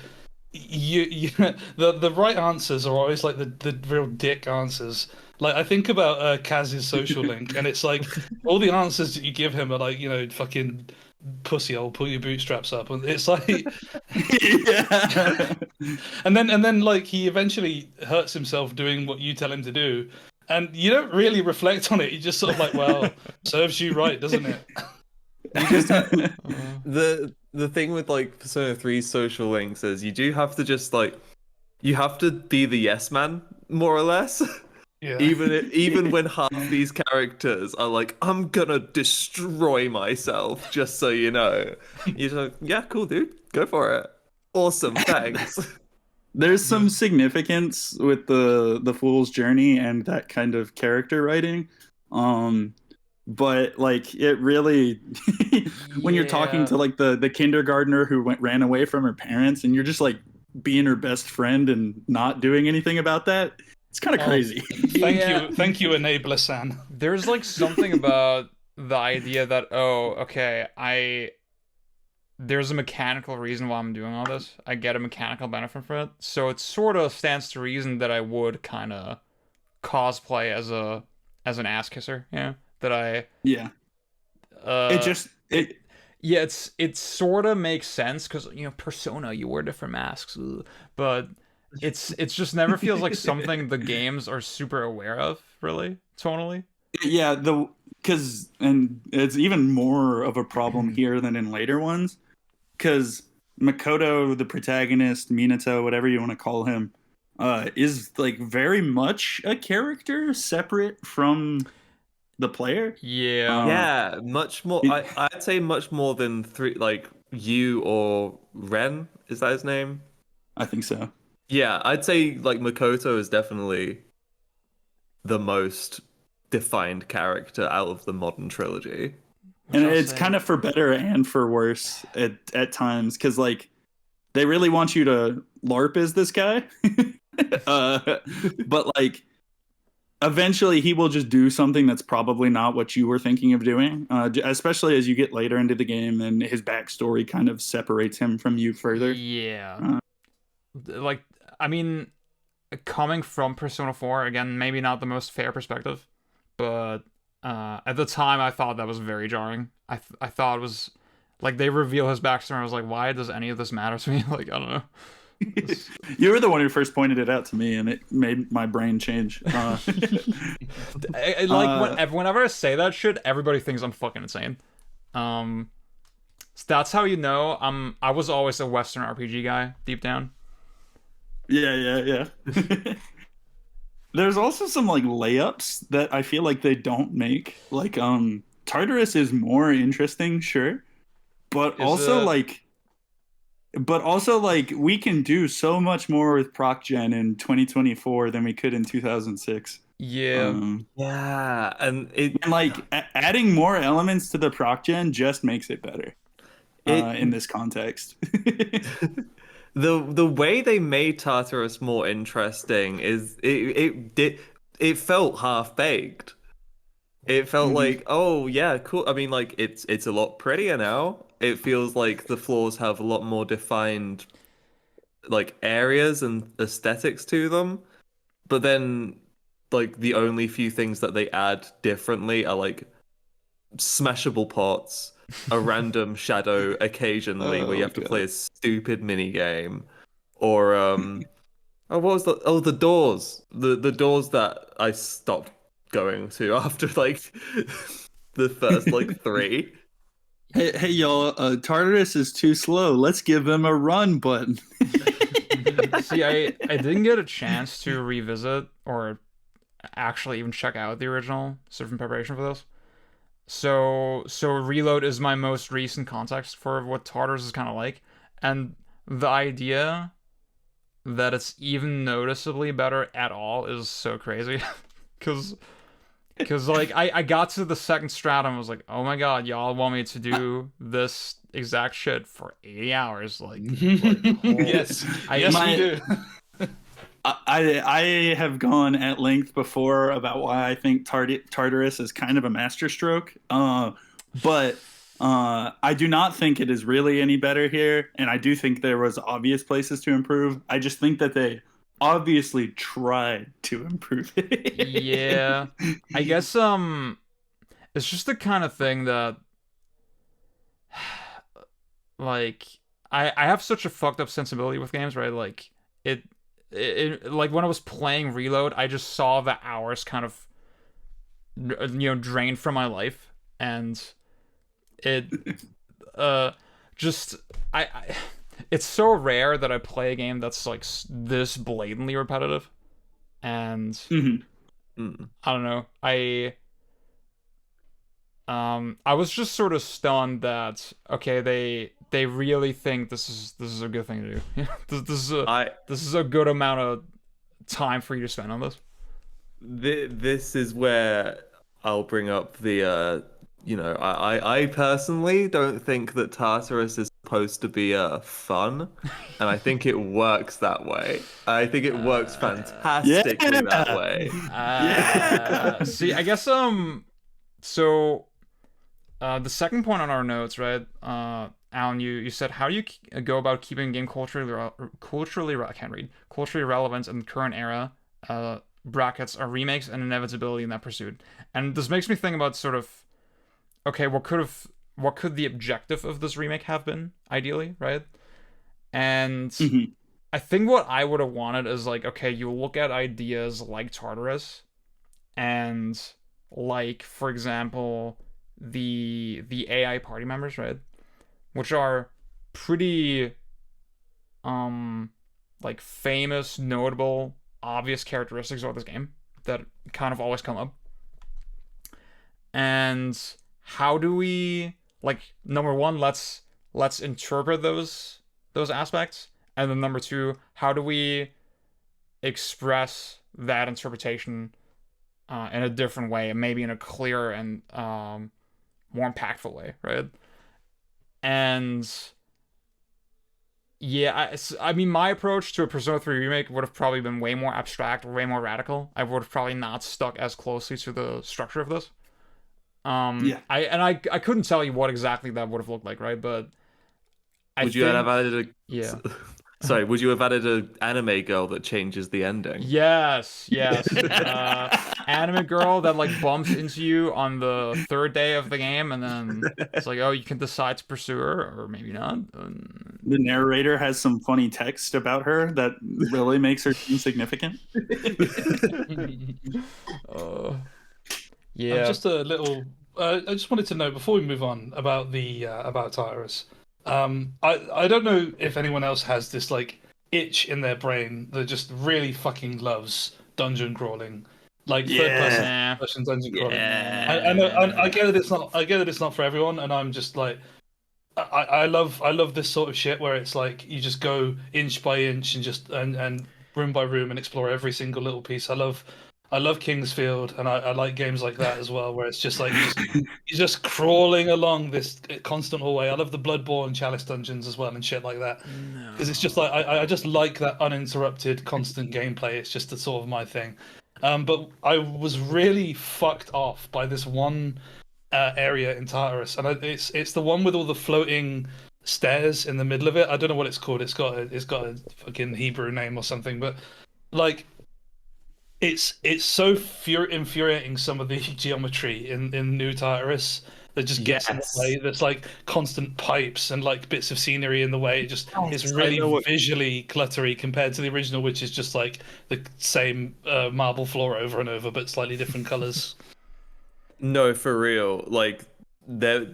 Speaker 3: you the right answers are always like the real dick answers. Like I think about Kaz's social link, and it's like all the answers that you give him are like, you know, fucking pussy hole, pull your bootstraps up, and it's like,
Speaker 4: Yeah.
Speaker 3: and then like he eventually hurts himself doing what you tell him to do, and you don't really reflect on it. You just sort of like, well, serves you right, doesn't it?
Speaker 2: You just the thing with like Persona 3 social links is you do have to just like you have to be the yes man more or less.
Speaker 3: Yeah.
Speaker 2: Even when half these characters are like, I'm gonna destroy myself, just so you know. You're just like, yeah, cool, dude, go for it. Awesome, thanks.
Speaker 4: There's some significance with the fool's journey and that kind of character writing. But like it really when you're talking to like the kindergartner who ran away from her parents and you're just like being her best friend and not doing anything about that, it's kind of crazy.
Speaker 3: Thank you, enabler San.
Speaker 1: There's like something about the idea that, oh, okay, there's a mechanical reason why I'm doing all this. I get a mechanical benefit from it. So it sort of stands to reason that I would kind of cosplay as an ass kisser, yeah. That I
Speaker 4: Yeah.
Speaker 1: Yeah, it sort of makes sense because, you know, Persona, you wear different masks, but it's just never feels like something the games are super aware of, really, tonally.
Speaker 4: Yeah, and it's even more of a problem here than in later ones, because Makoto, the protagonist, Minato, whatever you want to call him, is like very much a character separate from the player.
Speaker 1: Yeah.
Speaker 2: Yeah, much more. I'd say much more than three, like you or Ren. Is that his name?
Speaker 4: I think so.
Speaker 2: Yeah, I'd say like Makoto is definitely the most defined character out of the modern trilogy.
Speaker 4: And it's kind of for better and for worse at times, because like they really want you to LARP as this guy, but like eventually he will just do something that's probably not what you were thinking of doing, especially as you get later into the game and his backstory kind of separates him from you further.
Speaker 1: Yeah. Like, I mean, coming from Persona 4, again, maybe not the most fair perspective, but at the time I thought that was very jarring. I thought it was like they reveal his backstory. I was like, why does any of this matter to me? Like, I don't know.
Speaker 4: You were the one who first pointed it out to me, and it made my brain change.
Speaker 1: Whenever I say that shit, everybody thinks I'm fucking insane. So that's how you know I was always a Western RPG guy deep down.
Speaker 4: Yeah. There's also some like layups that I feel like they don't make. Like Tartarus is more interesting, sure, but also like we can do so much more with proc gen in 2024 than we could in 2006.
Speaker 1: Yeah.
Speaker 2: Yeah, and
Speaker 4: like adding more elements to the proc gen just makes it better in this context.
Speaker 2: The way they made Tartarus more interesting is it felt half baked. It felt like, oh yeah, cool. I mean, like it's a lot prettier now. It feels like the floors have a lot more defined like areas and aesthetics to them. But then like the only few things that they add differently are like smashable pots, a random shadow occasionally where you have to play a stupid mini game, or what was the doors, the doors that I stopped going to after like the first like 3.
Speaker 4: Hey y'all, Tartarus is too slow. Let's give him a run button.
Speaker 1: See, I didn't get a chance to revisit or actually even check out the original sort of in preparation for this. So Reload is my most recent context for what Tartarus is kind of like, and the idea that it's even noticeably better at all is so crazy, because like I got to the second stratum and was like, oh my god, y'all want me to do this exact shit for 80 hours,
Speaker 3: Yes, yes, we
Speaker 4: My-
Speaker 3: do.
Speaker 4: I have gone at length before about why I think Tartarus is kind of a masterstroke. But I do not think it is really any better here, and I do think there was obvious places to improve. I just think that they obviously tried to improve it.
Speaker 1: yeah, I guess it's just the kind of thing that like I have such a fucked up sensibility with games, right? Like it, like when I was playing Reload, I just saw the hours kind of drained from my life, and it just I it's so rare that I play a game that's like this blatantly repetitive, and
Speaker 4: Mhm.
Speaker 1: I don't know, I was just sort of stunned that okay, they really think this is a good thing to do. This is a good amount of time for you to spend on this.
Speaker 2: This is where I'll bring up the I personally don't think that Tartarus is supposed to be fun, and I think it works that way. I think it works fantastically that way.
Speaker 1: See, I guess so the second point on our notes, right? Alan, you said how do you go about keeping game I can't read, culturally relevant in the current era? Brackets are remakes and inevitability in that pursuit. And this makes me think about sort of okay, what could the objective of this remake have been ideally, right? And
Speaker 4: Mhm.
Speaker 1: I think what I would have wanted is like okay, you look at ideas like Tartarus and like for example the AI party members, right? Which are pretty like famous, notable, obvious characteristics of this game that kind of always come up. And how do we like number one, let's interpret those aspects. And then number two, how do we express that interpretation in a different way, and maybe in a clearer and more impactful way, right? And yeah, I mean, my approach to a Persona 3 remake would have probably been way more abstract, way more radical. I would have probably not stuck as closely to the structure of this.
Speaker 4: Yeah.
Speaker 1: I couldn't tell you what exactly that would have looked like, right? But I
Speaker 2: Would you
Speaker 1: think,
Speaker 2: have added
Speaker 1: yeah.
Speaker 2: Sorry, would you have added an anime girl that changes the ending?
Speaker 1: Yes. Anime girl that like bumps into you on the third day of the game, and then it's like, oh, you can decide to pursue her or maybe not.
Speaker 4: The narrator has some funny text about her that really makes her seem significant.
Speaker 1: Yeah.
Speaker 3: Just a little. I just wanted to know before we move on about the about Tartarus. I don't know if anyone else has this like itch in their brain that just really fucking loves dungeon crawling, like
Speaker 1: Yeah.
Speaker 3: third person dungeon crawling.
Speaker 2: Yeah.
Speaker 3: I know. I get that it's not. I get that it's not for everyone, and I'm just like, I love this sort of shit where it's like you just go inch by inch and just and room by room and explore every single little piece. I love Kingsfield, and I like games like that as well, where it's just like you're just crawling along this constant hallway. I love the Bloodborne Chalice dungeons as well and shit like that, because it's just like I just like that uninterrupted, constant gameplay. It's just the sort of my thing. But I was really fucked off by this one area in Tartarus, and it's the one with all the floating stairs in the middle of it. I don't know what it's called. It's got a fucking Hebrew name or something, but like it's so infuriating some of the geometry in New Tartarus that just gets in the
Speaker 2: Yes.
Speaker 3: way. There's like constant pipes and like bits of scenery in the way. It just it's
Speaker 2: I
Speaker 3: really
Speaker 2: know what-
Speaker 3: visually cluttery compared to the original, which is just like the same marble floor over and over, but slightly different colors.
Speaker 2: No, for real. Like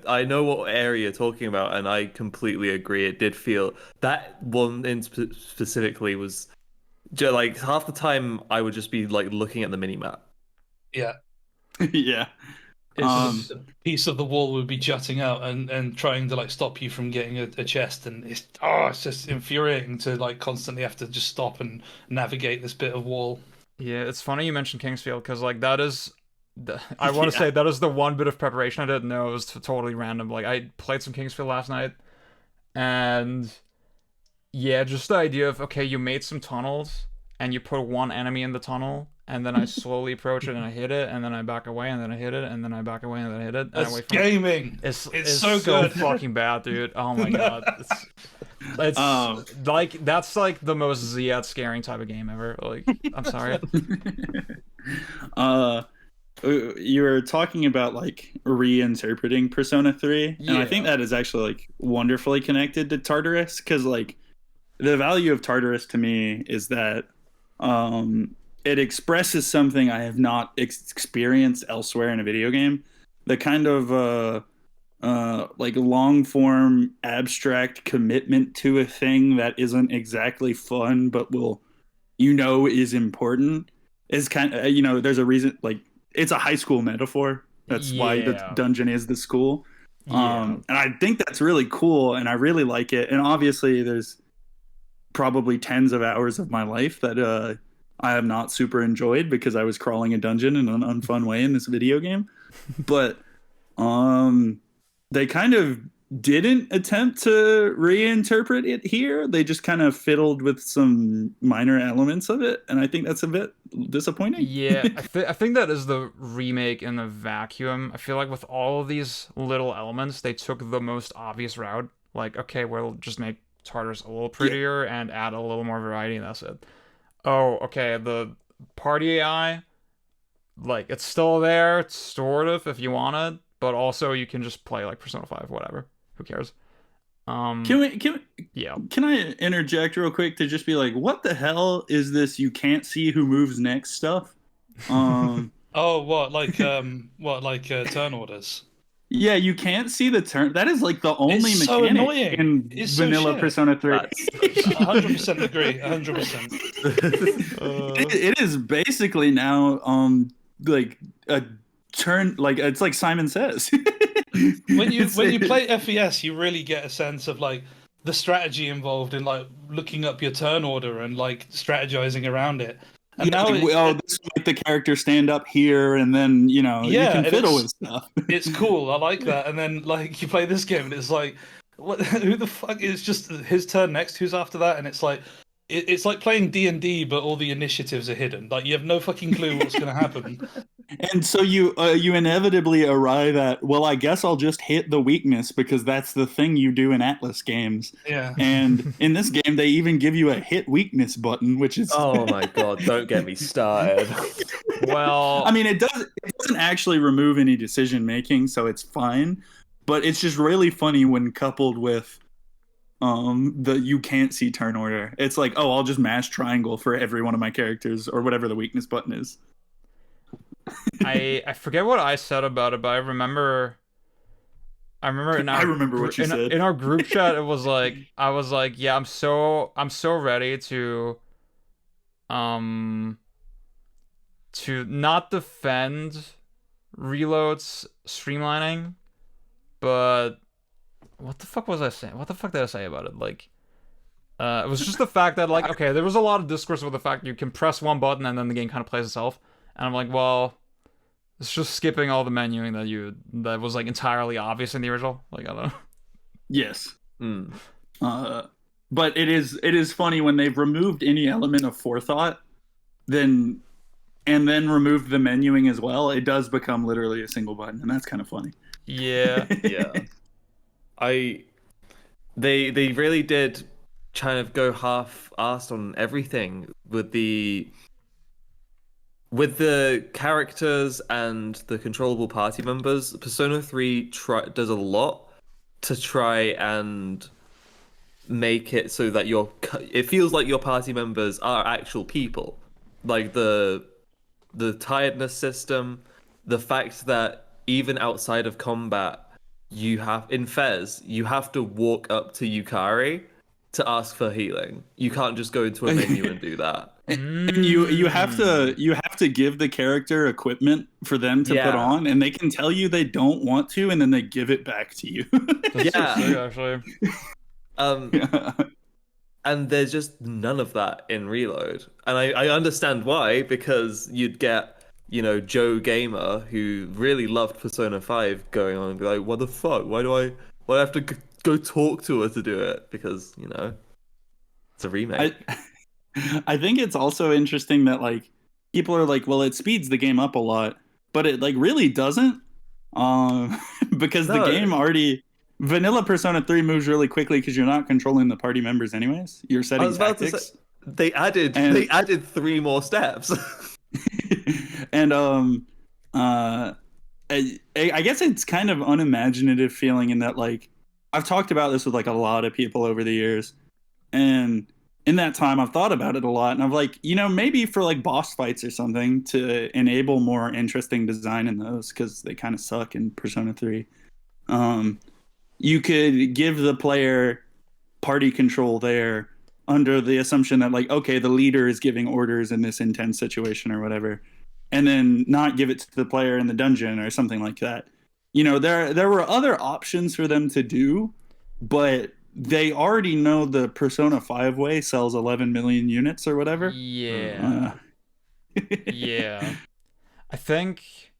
Speaker 2: I know what area you're talking about, and I completely agree. It did feel that one in specifically was like half the time I would just be like looking at the mini map
Speaker 3: Yeah.
Speaker 4: Yeah.
Speaker 3: It's
Speaker 4: Um,
Speaker 3: just a piece of the wall would be jutting out and trying to like stop you from getting a chest, and it's just infuriating to like constantly have to just stop and navigate this bit of wall.
Speaker 1: Yeah, it's funny you mentioned Kingsfield because like that is, I want to
Speaker 4: yeah.
Speaker 1: say that is the one bit of preparation I didn't know. It was totally random. Like I played some Kingsfield last night, and yeah, just the idea of okay, you made some tunnels and you put one enemy in the tunnel, and then I slowly approach it and I hit it, and then I back away and then I hit it, and then I back away and then I hit it, and I
Speaker 3: That's
Speaker 1: wait for it.
Speaker 3: gaming.
Speaker 1: It's
Speaker 3: It's
Speaker 1: it's
Speaker 3: so
Speaker 1: so
Speaker 3: good.
Speaker 1: fucking bad, dude. Oh my god, it's
Speaker 4: Um,
Speaker 1: like that's like the most Ziad scaring type of game ever. Like I'm sorry.
Speaker 4: uh, you were talking about like reinterpreting Persona 3, and I think
Speaker 1: Yeah.
Speaker 4: that is actually like wonderfully connected to Tartarus because like the value of Tartarus to me is that it expresses something I have not experienced elsewhere in a video game. The kind of like long form abstract commitment to a thing that isn't exactly fun but will is important is kind of there's a reason like it's a high school metaphor. That's why the
Speaker 1: Yeah.
Speaker 4: dungeon is the school.
Speaker 1: Yeah.
Speaker 4: And I think that's really cool and I really like it. And obviously there's probably tens of hours of my life that I have not super enjoyed because I was crawling a dungeon in an unfun way in this video game. But um, they kind of didn't attempt to reinterpret it here. They just kind of fiddled with some minor elements of it, and I think that's a bit disappointing.
Speaker 1: Yeah, I think that is the remake in the vacuum. I feel like with all of these little elements, they took the most obvious route. Like, okay, we'll just make Tartarus a little
Speaker 4: Yeah.
Speaker 1: prettier and add a little more variety, and that's it. Oh, okay, the party AI, like it's still there, sort of, if you want it, but also you can just play like Persona 5, whatever. Who cares?
Speaker 4: Can
Speaker 1: Um,
Speaker 4: we can
Speaker 1: yeah.
Speaker 4: can I interject real quick to just be like, what the hell is this? You can't see who moves next stuff. Um,
Speaker 3: Oh, what like turn orders?
Speaker 4: yeah, you can't see the turn. That is like the only
Speaker 3: It's so
Speaker 4: mechanic
Speaker 3: annoying.
Speaker 4: in
Speaker 3: It's so
Speaker 4: vanilla
Speaker 3: shit.
Speaker 4: Persona 3.
Speaker 2: That's
Speaker 3: 100% agree. 100%.
Speaker 4: It is basically now like a turn like it's like Simon Says.
Speaker 3: When you
Speaker 4: It's-
Speaker 3: when you play FES, you really get a sense of like the strategy involved in like looking up your turn order and like strategizing around it. And
Speaker 4: yeah,
Speaker 3: now
Speaker 4: like, well, this will make the character stand up here, and then you
Speaker 3: yeah,
Speaker 4: can
Speaker 3: and
Speaker 4: fiddle with stuff.
Speaker 3: it's cool. I like that. And then like you play this game and it's like, what? Who the fuck is just his turn next? Who's after that? And it's like, it's like playing D&D, but all the initiatives are hidden. Like you have no fucking clue what's going to happen.
Speaker 4: And so you inevitably arrive at, well, I guess I'll just hit the weakness because that's the thing you do in Atlus games.
Speaker 3: Yeah.
Speaker 4: And in this game, they even give you a hit weakness button, which is
Speaker 2: oh my god! Don't get me started.
Speaker 1: Well,
Speaker 4: I mean, it doesn't actually remove any decision making, so it's fine. But it's just really funny when coupled with the you can't see turn order. It's like, oh, I'll just mash triangle for every one of my characters or whatever the weakness button is.
Speaker 1: I forget what I said about it, but I remember in our
Speaker 4: I remember what you said.
Speaker 1: in our group chat it was like I was like, yeah, I'm so ready um to not defend Reload's streamlining, but what the fuck was I saying? What the fuck did I say about it? Like it was just the fact that like okay, there was a lot of discourse with the fact you can press one button and then the game kind of plays itself. And I'm like, well, it's just skipping all the menuing that was like entirely obvious in the original. Like I don't know.
Speaker 4: Yes.
Speaker 2: Mm.
Speaker 4: But it is funny when they've removed any element of forethought, then and then removed the menuing as well. It does become literally a single button, and that's kind of funny.
Speaker 1: Yeah.
Speaker 2: Yeah, they really did kind of go half-assed on everything with the characters and the controllable party members. Persona 3 does a lot to try and make it so that it feels like your party members are actual people. Like the tiredness system, the fact that even outside of combat, you have to walk up to Yukari to ask for healing. You can't just go into a menu and do that.
Speaker 4: And you have to give the character equipment for them to put
Speaker 2: Yeah.
Speaker 4: on, and they can tell you they don't want to, and then they give it back to you.
Speaker 1: That's so
Speaker 2: Yeah.
Speaker 1: sick, actually.
Speaker 2: And there's just none of that in Reload. And I understand why, because you'd get, Joe Gamer, who really loved Persona 5, going on and be like, what the fuck? Why do I have to go talk to her to do it? Because, it's a remake.
Speaker 4: I think it's also interesting that like people are like, well, it speeds the game up a lot, but it like really doesn't, because the
Speaker 2: No.
Speaker 4: game already vanilla Persona 3 moves really quickly because you're not controlling the party members anyways. You're
Speaker 2: I
Speaker 4: setting
Speaker 2: was about to
Speaker 4: tactics.
Speaker 2: say, they added 3 more steps.
Speaker 4: And I guess it's kind of unimaginative feeling in that like I've talked about this with like a lot of people over the years, and in that time I've thought about it a lot, and I'm like, maybe for like boss fights or something to enable more interesting design in those, because they kind of suck in Persona 3. You could give the player party control there under the assumption that like, okay, the leader is giving orders in this intense situation or whatever, and then not give it to the player in the dungeon or something like that. There were other options for them to do, but they already know the Persona 5 way sells 11 million units or whatever.
Speaker 1: Yeah. Yeah. I think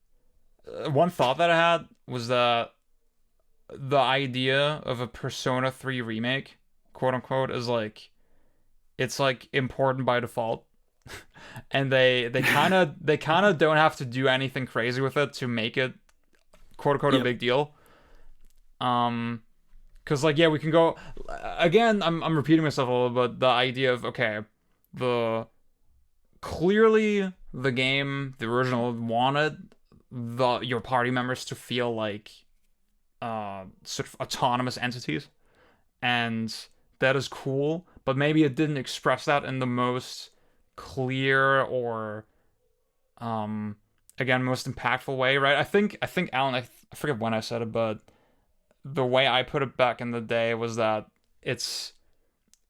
Speaker 1: one thought that I had was that the idea of a Persona 3 remake, quote unquote, is like, it's like important by default. And they kind of don't have to do anything crazy with it to make it, quote unquote, a big deal. Because like, yeah, we can go again. I'm repeating myself a little, but the idea of, okay, clearly the game, the original, wanted your party members to feel like sort of autonomous entities, and that is cool. But maybe it didn't express that in the most clear or again, most impactful way, right? I think Alan, I forget when I said it, but the way I put it back in the day was that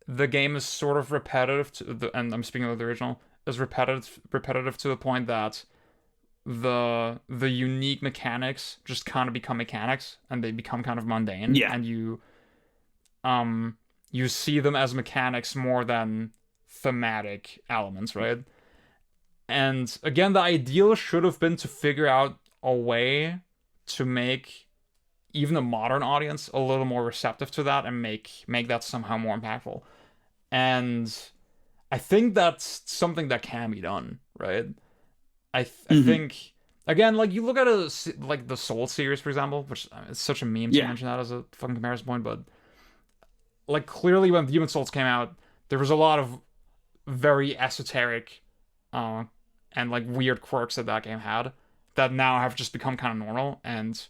Speaker 1: the game is sort of repetitive and I'm speaking of the original, is repetitive to the point that the unique mechanics just kind of become mechanics, and they become kind of mundane.
Speaker 4: Yeah.
Speaker 1: And you see them as mechanics more than thematic elements, right? And again, the ideal should have been to figure out a way to make even a modern audience a little more receptive to that, and make that somehow more impactful. And I think that's something that can be done, right? I think, again, like, you look at like the Soul series, for example, which it's such a meme to mention that as a fucking comparison point, but like, clearly when Demon Souls came out, there was a lot of very esoteric and like weird quirks that game had that now have just become kind of normal and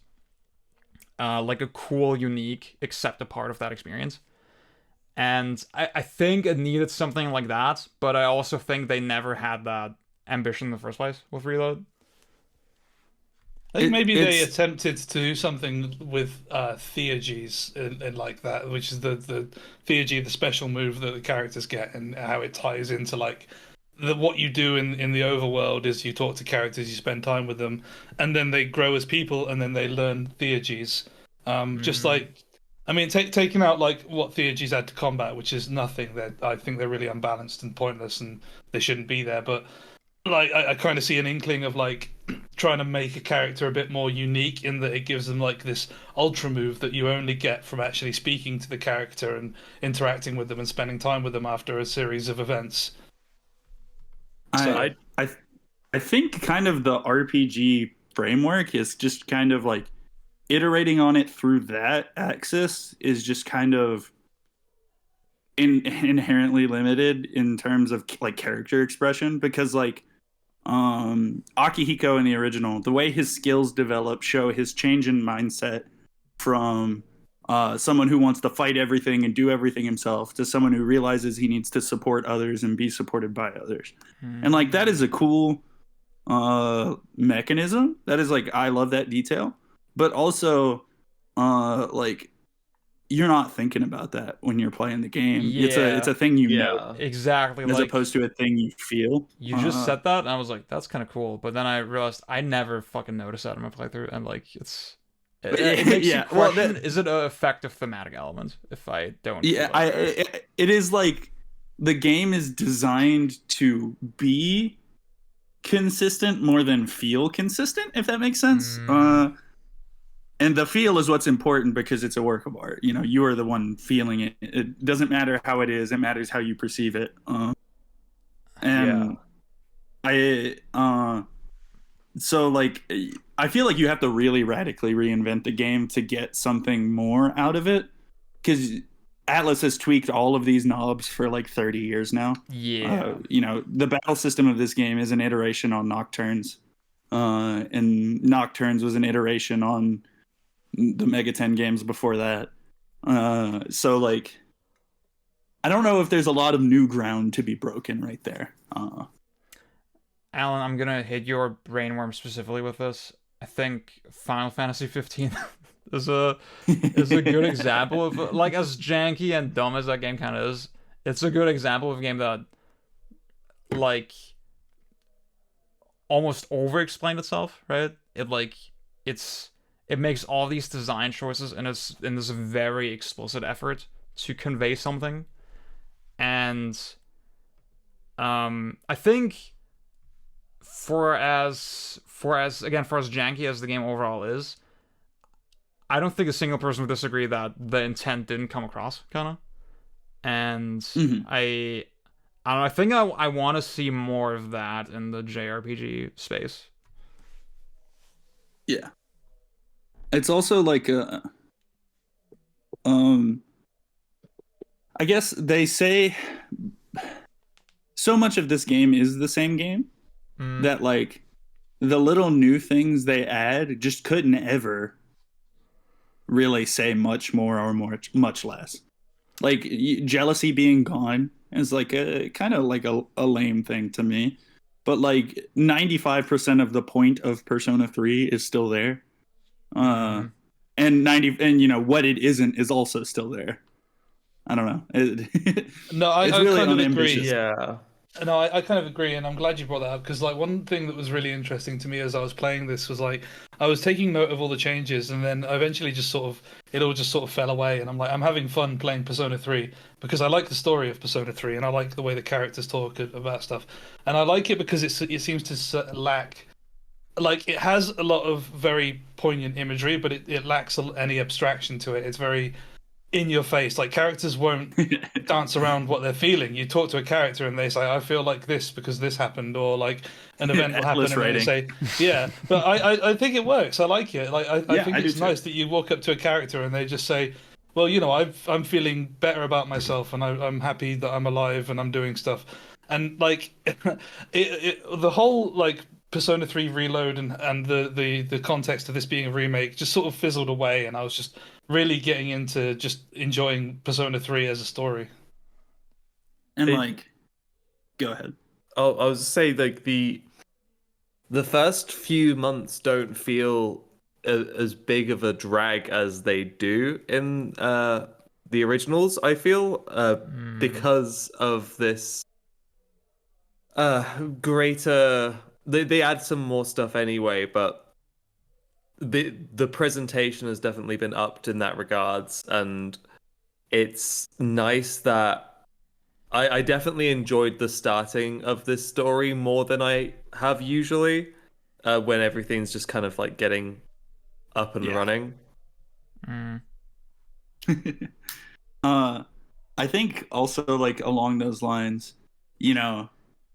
Speaker 1: like a cool, unique, accepted part of that experience. And I think it needed something like that, but I also think they never had that ambition in the first place with Reload.
Speaker 3: I think maybe they attempted to do something with theurgies and like that, which is the theurgy, the special move that the characters get, and how it ties into like what you do in the overworld is you talk to characters, you spend time with them, and then they grow as people, and then they learn theurgies. Just like, I mean, taking out like what theurgies add to combat, which is nothing. That I think they're really unbalanced and pointless, and they shouldn't be there. But like, I kind of see an inkling of like trying to make a character a bit more unique, in that it gives them like this ultra move that you only get from actually speaking to the character and interacting with them and spending time with them after a series of events.
Speaker 4: I think kind of the RPG framework is just kind of like iterating on it through that axis is just kind of inherently limited in terms of like character expression, because like Akihiko in the original, the way his skills develop show his change in mindset from someone who wants to fight everything and do everything himself to someone who realizes he needs to support others and be supported by others. And like, that is a cool mechanism. That is like, I love that detail. But also like, you're not thinking about that when you're playing the game. It's
Speaker 1: Yeah,
Speaker 4: a thing you know,
Speaker 2: Yeah.
Speaker 1: exactly.
Speaker 4: as
Speaker 1: Like
Speaker 4: opposed to a thing you feel.
Speaker 1: you just said that, and I was like, that's kind of cool. But then I realized I never fucking noticed that in my playthrough, and like it makes you
Speaker 4: Yeah, well,
Speaker 1: question: is it an effective thematic element if I don't feel
Speaker 4: yeah,
Speaker 1: like this?
Speaker 4: it is like the game is designed to be consistent more than feel consistent, if that makes sense.
Speaker 1: Mm,
Speaker 4: And the feel is what's important because it's a work of art. You know, you are the one feeling it. It doesn't matter how it is; it matters how you perceive it.
Speaker 2: Yeah.
Speaker 4: And I, so like, I feel like you have to really radically reinvent the game to get something more out of it, because Atlas has tweaked all of these knobs for like 30 years now.
Speaker 1: yeah.
Speaker 4: You know, the battle system of this game is an iteration on Nocturnes, and Nocturnes was an iteration on the Mega 10 games before that. So like, I don't know if there's a lot of new ground to be broken right there.
Speaker 1: Alan, I'm gonna hit your brainworm specifically with this. I think Final Fantasy 15 is a good example of like as janky and dumb as that game kind of is. It's a good example of a game that like almost over-explained itself, right? It's it makes all these design choices and it's in this very explicit effort to convey something, and I think for as janky as the game overall is, I don't think a single person would disagree that the intent didn't come across, kind of. And
Speaker 4: Mhm.
Speaker 1: I don't know. I think I want to see more of that in the JRPG space.
Speaker 4: Yeah. It's also like um I guess they say so much of this game is the same game
Speaker 1: Mm,
Speaker 4: that like the little new things they add just couldn't ever really say much more or much less. Like jealousy being gone is like a kind of like a lame thing to me. But like 95% of the point of Persona 3 is still there. Uh
Speaker 1: mm.
Speaker 4: and 90 and you know what it isn't is also still there. I don't know.
Speaker 3: No,
Speaker 4: It's
Speaker 3: I
Speaker 4: really
Speaker 3: kind of agree.
Speaker 4: unambitious.
Speaker 2: Yeah.
Speaker 3: No, I kind of agree, and I'm glad you brought that up because, like, one thing that was really interesting to me as I was playing this was like I was taking note of all the changes, and then eventually just sort of it all just sort of fell away, and I'm like, I'm having fun playing Persona 3 because I like the story of Persona 3, and I like the way the characters talk about stuff, and I like it because it seems to lack like it has a lot of very poignant imagery, but it lacks any abstraction to it. It's very in your face. Like characters won't dance around what they're feeling. You talk to a character and they say, "I feel like this because this happened," or like an event will happen,
Speaker 4: Atlas
Speaker 3: and then they
Speaker 4: writing.
Speaker 3: say, "Yeah." But I think it works. I like it. Like I
Speaker 4: Yeah,
Speaker 3: think
Speaker 4: I do
Speaker 3: it's
Speaker 4: too.
Speaker 3: nice that you walk up to a character and they just say, "Well, you know, I'm feeling better about myself, and I'm happy that I'm alive and I'm doing stuff," and like the whole like. Persona 3 Reload and the context of this being a remake just sort of fizzled away, and I was just really getting into just enjoying Persona 3 as a story.
Speaker 4: And
Speaker 2: It,
Speaker 4: like, go ahead.
Speaker 2: I was say like the first few months don't feel as big of a drag as they do in the originals. I feel
Speaker 1: Mm.
Speaker 2: because of this greater. They add some more stuff anyway, but the presentation has definitely been upped in that regards, and it's nice that. I definitely enjoyed the starting of this story more than I have usually, when everything's just kind of like getting up and
Speaker 4: Yeah.
Speaker 2: running.
Speaker 1: Mm.
Speaker 4: uh I think also like along those lines, you know,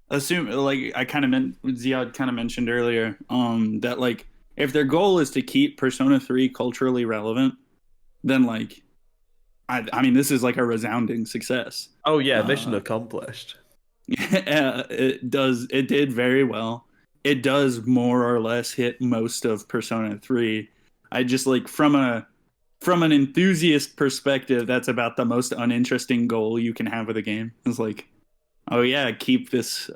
Speaker 4: assume like I kind of meant Ziad kind of mentioned earlier, that like if their goal is to keep Persona 3 culturally relevant, then like I mean this is like a resounding success.
Speaker 2: Oh yeah, mission
Speaker 4: Uh
Speaker 2: accomplished.
Speaker 4: it did very well. It does more or less hit most of Persona 3. I just like from an enthusiast perspective, that's about the most uninteresting goal you can have with a game. It's like, oh yeah, keep this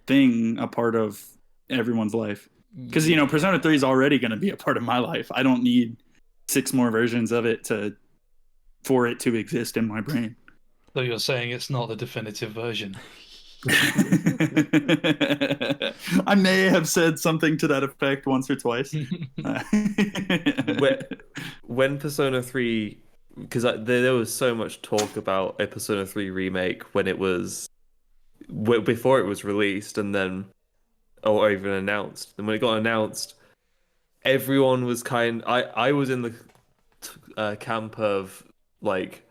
Speaker 4: thing a part of everyone's life. Because you know, Persona
Speaker 1: Yeah.
Speaker 4: 3 is already going to be a part of my life. I don't need 6 more versions of it to for it to exist in my brain.
Speaker 3: So you're saying it's not the definitive version?
Speaker 4: I may have said something to that effect once or twice.
Speaker 2: When Persona 3, because there was so much talk about a Persona 3 remake when it was before it was released, and then or even announced. And when it got announced, everyone was I was in the camp of like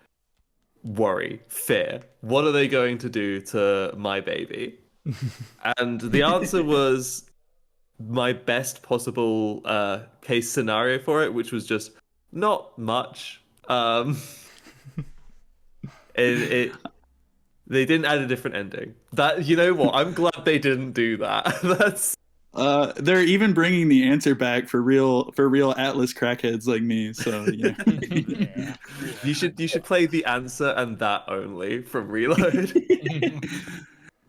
Speaker 2: worry, fear. What are they going to do to my baby? And the answer was my best possible case scenario for it, which was just not much. They didn't add a different ending. That, you know what? I'm glad they didn't do that. That's
Speaker 4: they're even bringing the answer back for real Atlus crackheads like me. So yeah.
Speaker 1: Yeah.
Speaker 2: you should play the answer and that only from Reload.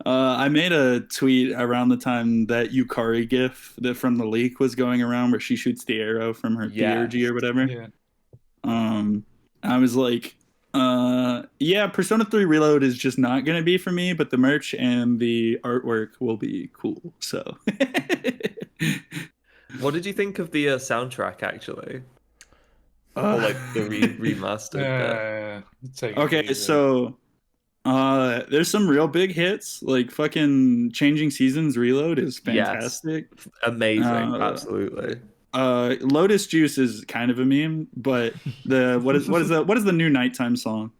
Speaker 4: I made a tweet around the time that Yukari gif that from the leak was going around where she shoots the arrow from her theurgy or whatever.
Speaker 3: Yeah.
Speaker 4: I was like, yeah, Persona 3 Reload is just not going to be for me, but the merch and the artwork will be cool. So,
Speaker 2: What did you think of the soundtrack actually? Or like the remastered bit?
Speaker 4: Okay, so there's some real big hits, like fucking Changing Seasons Reload is fantastic.
Speaker 2: Yes. Amazing, absolutely.
Speaker 4: Lotus Juice is kind of a meme, but what is the new nighttime song?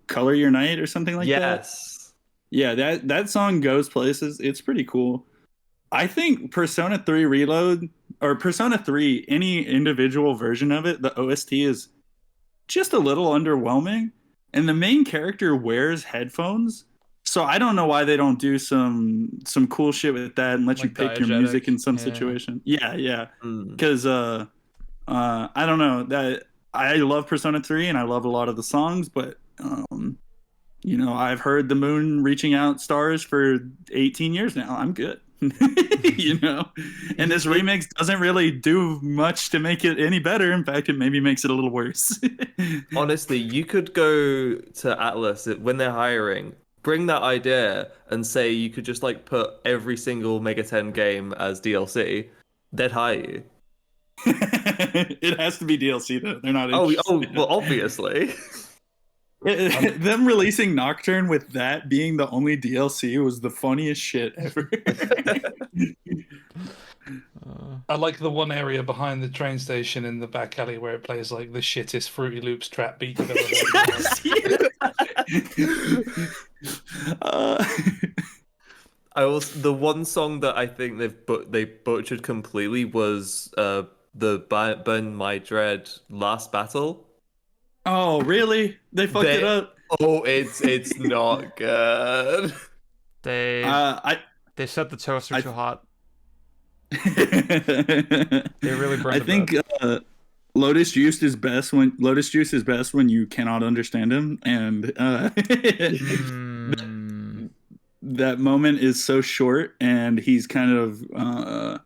Speaker 4: Color Your Night or something like that.
Speaker 2: Yes.
Speaker 4: Yeah, that song goes places. It's pretty cool. I think Persona 3 Reload or Persona 3, any individual version of it, the OST is just a little underwhelming, and the main character wears headphones. So I don't know why they don't do some cool shit with that and let
Speaker 1: Like
Speaker 4: you pick your
Speaker 1: diegetic,
Speaker 4: music in some
Speaker 1: yeah.
Speaker 4: situation. Yeah. Because I don't know, that I love Persona 3 and I love a lot of the songs, but you know, I've heard the moon reaching out stars for 18 years now. I'm good. You know, and this remix doesn't really do much to make it any better. In fact, it maybe makes it a little worse.
Speaker 2: Honestly, you could go to Atlus when they're hiring, bring that idea and say you could just like put every single Mega 10 game as DLC. They'd hire you.
Speaker 4: It has to be DLC though. They're not.
Speaker 2: Well, obviously.
Speaker 4: Them releasing Nocturne with that being the only DLC was the funniest shit ever.
Speaker 3: I like the one area behind the train station in the back alley where it plays like the shittest Fruity Loops trap beat I've ever heard.
Speaker 2: The one song that I think they butchered completely was the Burn My Dread Last Battle.
Speaker 4: Oh, really? They fucked it up?
Speaker 2: Oh, it's not good.
Speaker 1: They set the toaster too hot. They really burned.
Speaker 4: I think Lotus Juice is best when you cannot understand him, and that moment is so short, and he's kind of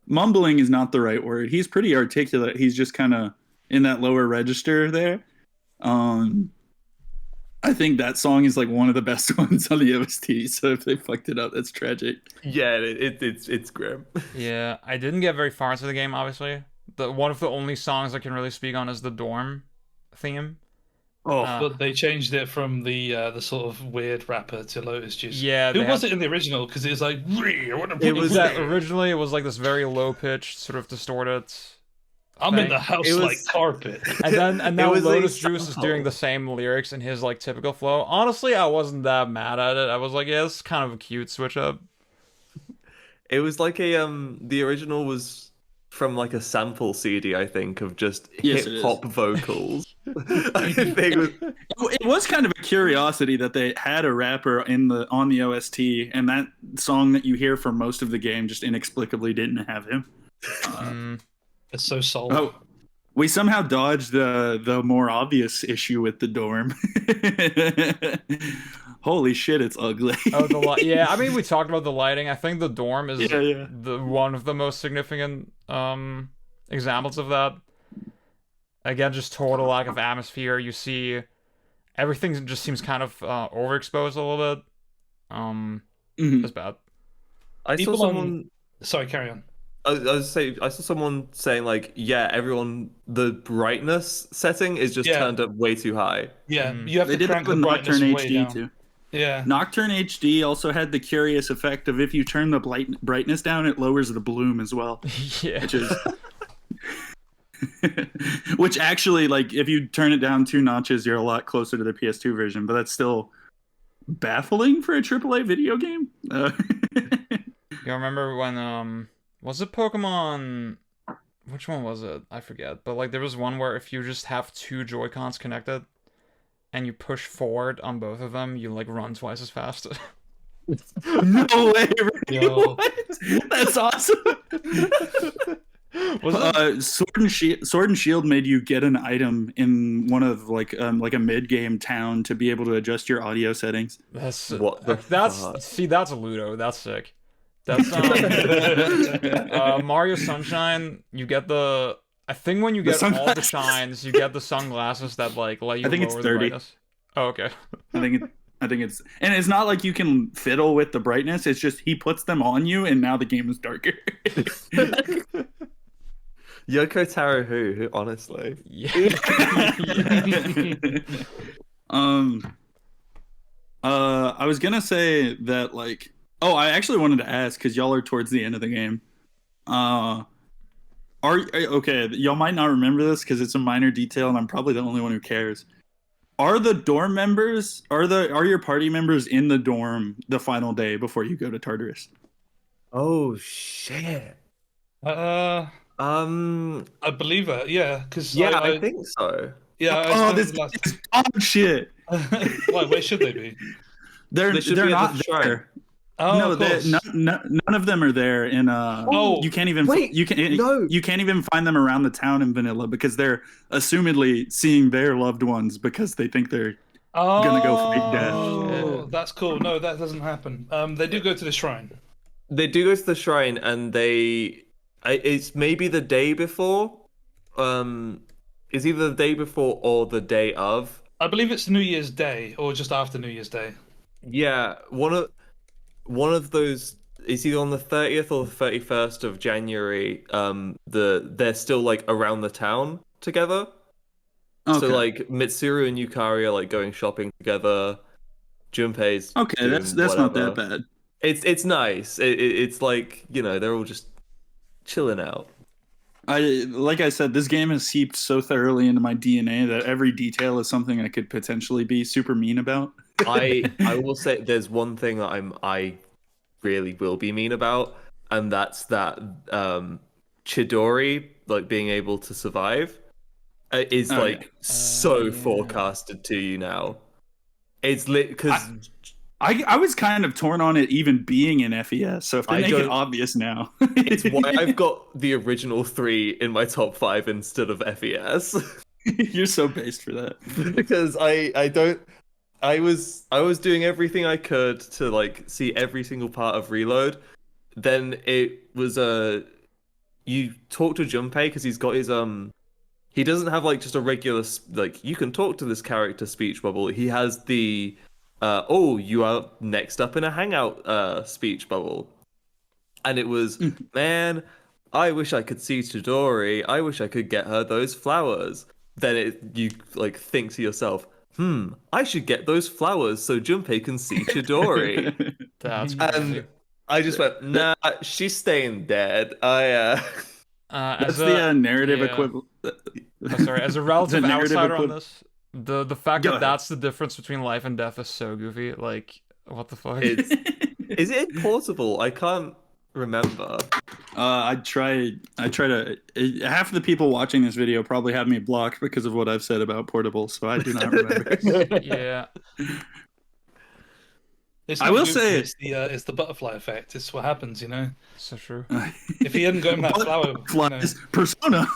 Speaker 4: mumbling is not the right word. He's pretty articulate. He's just kind of in that lower register there. I think that song is like one of the best ones on the OST. So if they fucked it up, that's tragic.
Speaker 2: Yeah, it's grim.
Speaker 1: Yeah, I didn't get very far into the game. Obviously, one of the only songs I can really speak on is the dorm theme.
Speaker 3: But they changed it from the sort of weird rapper to Lotus Juice.
Speaker 1: Yeah,
Speaker 3: who was it in the original? Because it was like
Speaker 1: originally it was like this very low pitched, sort of distorted.
Speaker 3: I'm in the house like carpet.
Speaker 1: And now Lotus Juice is
Speaker 2: sample.
Speaker 1: doing the same lyrics in his like typical flow. Honestly, I wasn't that mad at it. I was like, yeah, this is kind of a cute switch up.
Speaker 2: It was like the original was from like a sample CD, I think, of just hip hop vocals. I think
Speaker 4: it was kind of a curiosity that they had a rapper on the OST, and that song that you hear for most of the game just inexplicably didn't have him.
Speaker 3: It's so soul.
Speaker 4: Oh, we somehow dodged the more obvious issue with the dorm. Holy shit, it's ugly.
Speaker 1: Yeah, I mean, we talked about the lighting. I think the dorm is the one of the most significant examples of that. again, just total lack of atmosphere. You see everything just seems kind of overexposed a little bit.
Speaker 4: Mhm.
Speaker 1: It's bad.
Speaker 2: I saw
Speaker 3: People
Speaker 2: someone.
Speaker 3: Sorry, carry on.
Speaker 2: I saw someone saying like, yeah, everyone, the brightness setting is just
Speaker 3: Yeah.
Speaker 2: turned up way too high.
Speaker 3: Yeah,
Speaker 1: Mm.
Speaker 3: you have
Speaker 4: They
Speaker 3: to
Speaker 4: did
Speaker 3: crank
Speaker 4: that with
Speaker 3: the brightness
Speaker 4: Nocturne
Speaker 3: way
Speaker 4: HD
Speaker 3: down.
Speaker 4: too.
Speaker 3: Yeah.
Speaker 4: Nocturne HD also had the curious effect of if you turn the brightness down, it lowers the bloom as well,
Speaker 1: Yeah.
Speaker 4: which is which actually, like, if you turn it down 2 notches, you're a lot closer to the PS2 version, but that's still baffling for a AAA video game.
Speaker 1: You remember when was it Pokemon? Which one was it? I forget. But like there was one where if you just have 2 Joy-Cons connected and you push forward on both of them, you like run twice as fast.
Speaker 4: No way!
Speaker 3: Yo.
Speaker 4: What? That's awesome.
Speaker 1: Was it?
Speaker 4: Sword and Shield made you get an item in one of like a mid game town to be able to adjust your audio settings.
Speaker 1: That's
Speaker 2: What the
Speaker 1: that's
Speaker 2: fuck?
Speaker 1: see that's Ludo. That's sick. That's Mario Sunshine. You get the I think when you
Speaker 4: The
Speaker 1: get all the
Speaker 4: sunglasses.
Speaker 1: shines, you get the sunglasses that like let you
Speaker 4: I think it's
Speaker 1: lower the
Speaker 4: 30.
Speaker 1: brightness. Oh, okay.
Speaker 4: I think it's, and it's not like you can fiddle with the brightness. It's just he puts them on you, and now the game is darker.
Speaker 2: Yoko Taro who honestly.
Speaker 1: Yeah.
Speaker 4: I was gonna say that like, oh, I actually wanted to ask because y'all are towards the end of the game. Okay? Y'all might not remember this because it's a minor detail, and I'm probably the only one who cares. Are the dorm members, are your party members in the dorm the final day before you go to Tartarus?
Speaker 2: Oh shit.
Speaker 3: I believe that. Yeah, because
Speaker 2: Yeah, I think so.
Speaker 3: Yeah.
Speaker 4: Oh, this is dog shit.
Speaker 3: Why? Where should they be?
Speaker 2: They should
Speaker 4: They're
Speaker 2: be at
Speaker 4: not
Speaker 2: the shrine.
Speaker 4: there.
Speaker 3: Oh,
Speaker 4: No,
Speaker 3: of course.
Speaker 4: none of them are there in
Speaker 3: Oh,
Speaker 4: you can't even
Speaker 2: wait, no.
Speaker 4: you can't even find them around the town in vanilla because they're assumedly seeing their loved ones because they think they're gonna go fake death.
Speaker 3: Oh,
Speaker 1: Shit.
Speaker 3: that's cool. No, that doesn't happen. They do go to the shrine.
Speaker 2: They do go to the shrine, and it's maybe the day before. It's either the day before or the day of.
Speaker 3: I believe it's New Year's Day or just after New Year's Day.
Speaker 2: Yeah, one of those. It's either on the 30th or the 31st of January. They're still like around the town together.
Speaker 4: Okay.
Speaker 2: So like Mitsuru and Yukari are like going shopping together. Junpei's
Speaker 4: Okay,
Speaker 2: doing
Speaker 4: that's not that
Speaker 2: whatever.
Speaker 4: bad.
Speaker 2: It's nice. It's like, they're all just chilling out.
Speaker 4: Like I said, this game has seeped so thoroughly into my DNA that every detail is something I could potentially be super mean about.
Speaker 2: I will say there's one thing that I really will be mean about, and that's that Chidori like being able to survive is
Speaker 4: Oh,
Speaker 2: like so
Speaker 1: yeah.
Speaker 2: forecasted to you now. It's lit because
Speaker 4: I was kind of torn on it even being in FES, so if they
Speaker 2: I
Speaker 4: make it
Speaker 2: don't-
Speaker 4: obvious now.
Speaker 2: it's why I've got the original 3 in my top 5 instead of FES.
Speaker 4: You're so based for that.
Speaker 2: Because I was doing everything I could to like see every single part of Reload. Then it was you talk to Junpei because he's got his he doesn't have like just a regular like you can talk to this character speech bubble. He has the oh, you are next up in a hangout speech bubble. And it was, man, I wish I could see Chidori. I wish I could get her those flowers. Then you like think to yourself, I should get those flowers so Junpei can see Chidori.
Speaker 1: That's crazy.
Speaker 2: And I just went, nah, she's staying dead. I
Speaker 4: That's
Speaker 1: As
Speaker 4: the
Speaker 1: a
Speaker 4: narrative
Speaker 1: yeah.
Speaker 4: equivalent.
Speaker 1: Sorry, as a relative
Speaker 4: The narrative
Speaker 1: outsider on
Speaker 4: equiv-
Speaker 1: this, the fact
Speaker 4: Go
Speaker 1: that
Speaker 4: ahead.
Speaker 1: that's the difference between life and death is so goofy. Like, what the fuck?
Speaker 2: is it portable? I can't remember.
Speaker 4: I try to. Half of the people watching this video probably have me blocked because of what I've said about portable, so I do not remember.
Speaker 1: Yeah.
Speaker 3: It's
Speaker 4: I
Speaker 3: not
Speaker 4: will
Speaker 3: goofy,
Speaker 4: say-
Speaker 3: it's the butterfly effect. It's what happens, you know.
Speaker 1: So true.
Speaker 3: If he hadn't gotten that flower,
Speaker 4: Flies persona.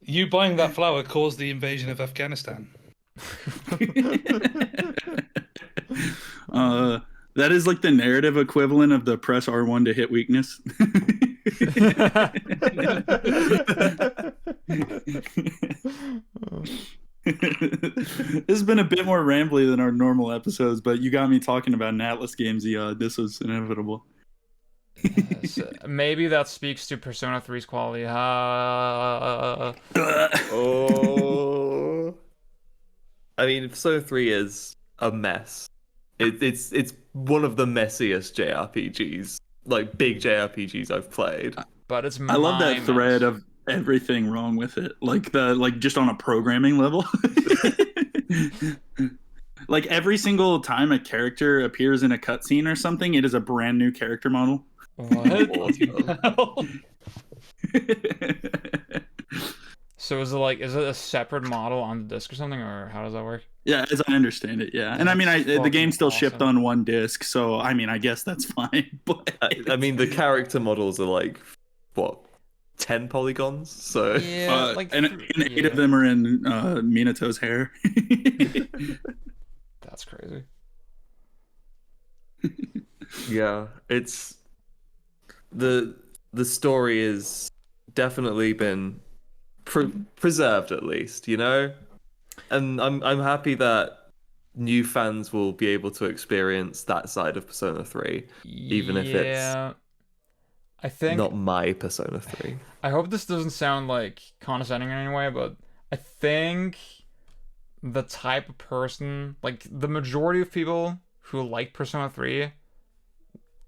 Speaker 3: you buying that flower caused the invasion of Afghanistan.
Speaker 4: That is like the narrative equivalent of the press R1 to hit weakness. This has been a bit more rambly than our normal episodes, but you got me talking about an Atlus game, Ziad. This was inevitable.
Speaker 1: So maybe that speaks to Persona 3's quality.
Speaker 2: Oh. I mean, Persona 3 is a mess. It's one of the messiest JRPGs, like big JRPGs I've played.
Speaker 1: But it's
Speaker 4: I love
Speaker 1: my
Speaker 4: that thread
Speaker 1: mess.
Speaker 4: of everything wrong with it, like just on a programming level. Like every single time a character appears in a cutscene or something, it is a brand new character model.
Speaker 1: What?
Speaker 2: Awesome.
Speaker 1: So is it a separate model on the disc or something, or how does that work?
Speaker 4: Yeah, as I understand it, yeah. And I mean,
Speaker 1: That's
Speaker 4: the
Speaker 1: fucking
Speaker 4: game still shipped
Speaker 1: awesome.
Speaker 4: on one disc, so I mean, I guess that's fine. But
Speaker 2: I mean, the character models are like, what, 10 polygons? So
Speaker 1: Yeah,
Speaker 4: and 8 of them are in Minato's hair.
Speaker 1: That's crazy.
Speaker 2: yeah, it's the story is definitely been preserved at least, you know? And I'm happy that new fans will be able to experience that side of Persona 3, even if it's
Speaker 1: Yeah, I think
Speaker 2: not my Persona 3.
Speaker 1: I hope this doesn't sound like condescending in any way, but I think the type of person, like the majority of people who like Persona 3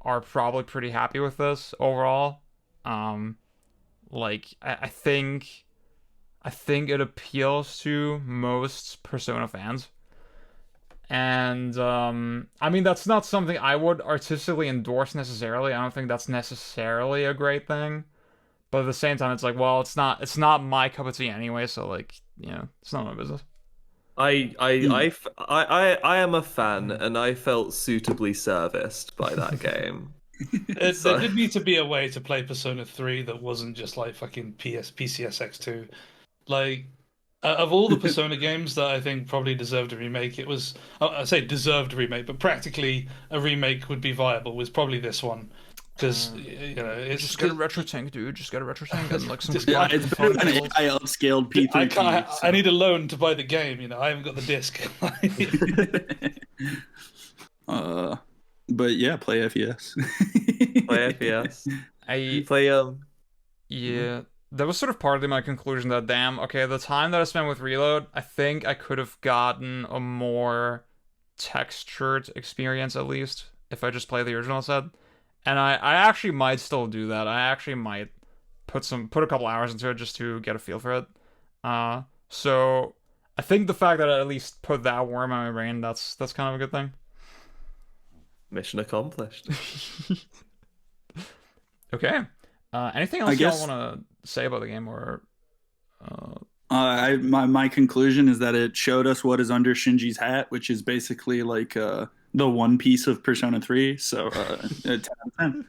Speaker 1: are probably pretty happy with this overall. Like I think it appeals to most Persona fans. And I mean that's not something I would artistically endorse necessarily. I don't think that's necessarily a great thing. But at the same time, it's like, well, it's not my cup of tea anyway, so like, it's not my business.
Speaker 2: I am a fan, and I felt suitably serviced by that game.
Speaker 3: There did need to be a way to play Persona 3 that wasn't just like fucking PCSX2. Like, of all the Persona games that I think probably deserved a remake, it was, I say deserved a remake, but practically a remake would be viable, was probably this one. Because, it's
Speaker 1: Just get a retro tank, dude. Just get a retro tank and like some
Speaker 4: Yeah,
Speaker 1: quad
Speaker 4: it's better than an
Speaker 1: controls.
Speaker 4: AI upscaled P3P.
Speaker 3: I need a loan to buy the game, I haven't got the disc.
Speaker 4: But yeah, play FES.
Speaker 2: Play FPS.
Speaker 1: I
Speaker 2: Play
Speaker 1: Yeah, that was sort of partly my conclusion that damn, okay, the time that I spent with Reload, I think I could have gotten a more textured experience at least if I just play the original set. And I actually might still do that. I actually might put a couple hours into it just to get a feel for it. So I think the fact that I at least put that worm in my brain, that's kind of a good thing.
Speaker 2: mission accomplished.
Speaker 1: Okay. Anything else
Speaker 4: I
Speaker 1: y'all
Speaker 4: guess-
Speaker 1: want to say about the game or
Speaker 4: My conclusion is that it showed us what is under Shinji's hat, which is basically like the One Piece of Persona 3. So 10 out of 10.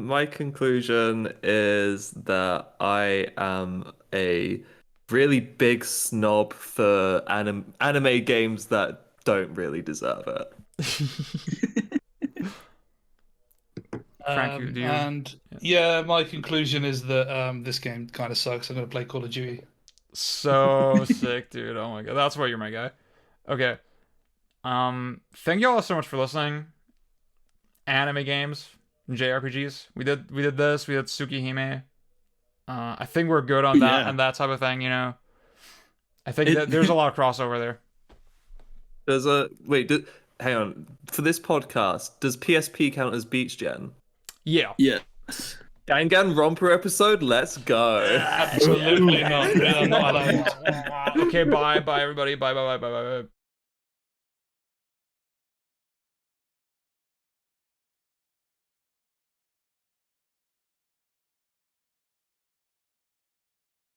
Speaker 2: My conclusion is that I am a really big snob for anime games that don't really deserve it.
Speaker 1: Frank, do you-
Speaker 3: And yeah, my conclusion is that this game kind of sucks. I'm going to play Call of Duty.
Speaker 1: So sick, dude. Oh my god. That's why you're my guy. Okay. Thank you all so much for listening. Anime games, JRPGs. We did this, we did Tsukihime. I think we're good on that
Speaker 4: Yeah.
Speaker 1: and that type of thing, I think that there's a lot of crossover there.
Speaker 2: There's a hang on. For this podcast, does PSP count as Beach Gen?
Speaker 1: Yeah.
Speaker 4: Yes.
Speaker 2: Gangan Romper episode? Let's go.
Speaker 3: Absolutely not. We are not allowed.
Speaker 1: Okay, bye everybody. Bye.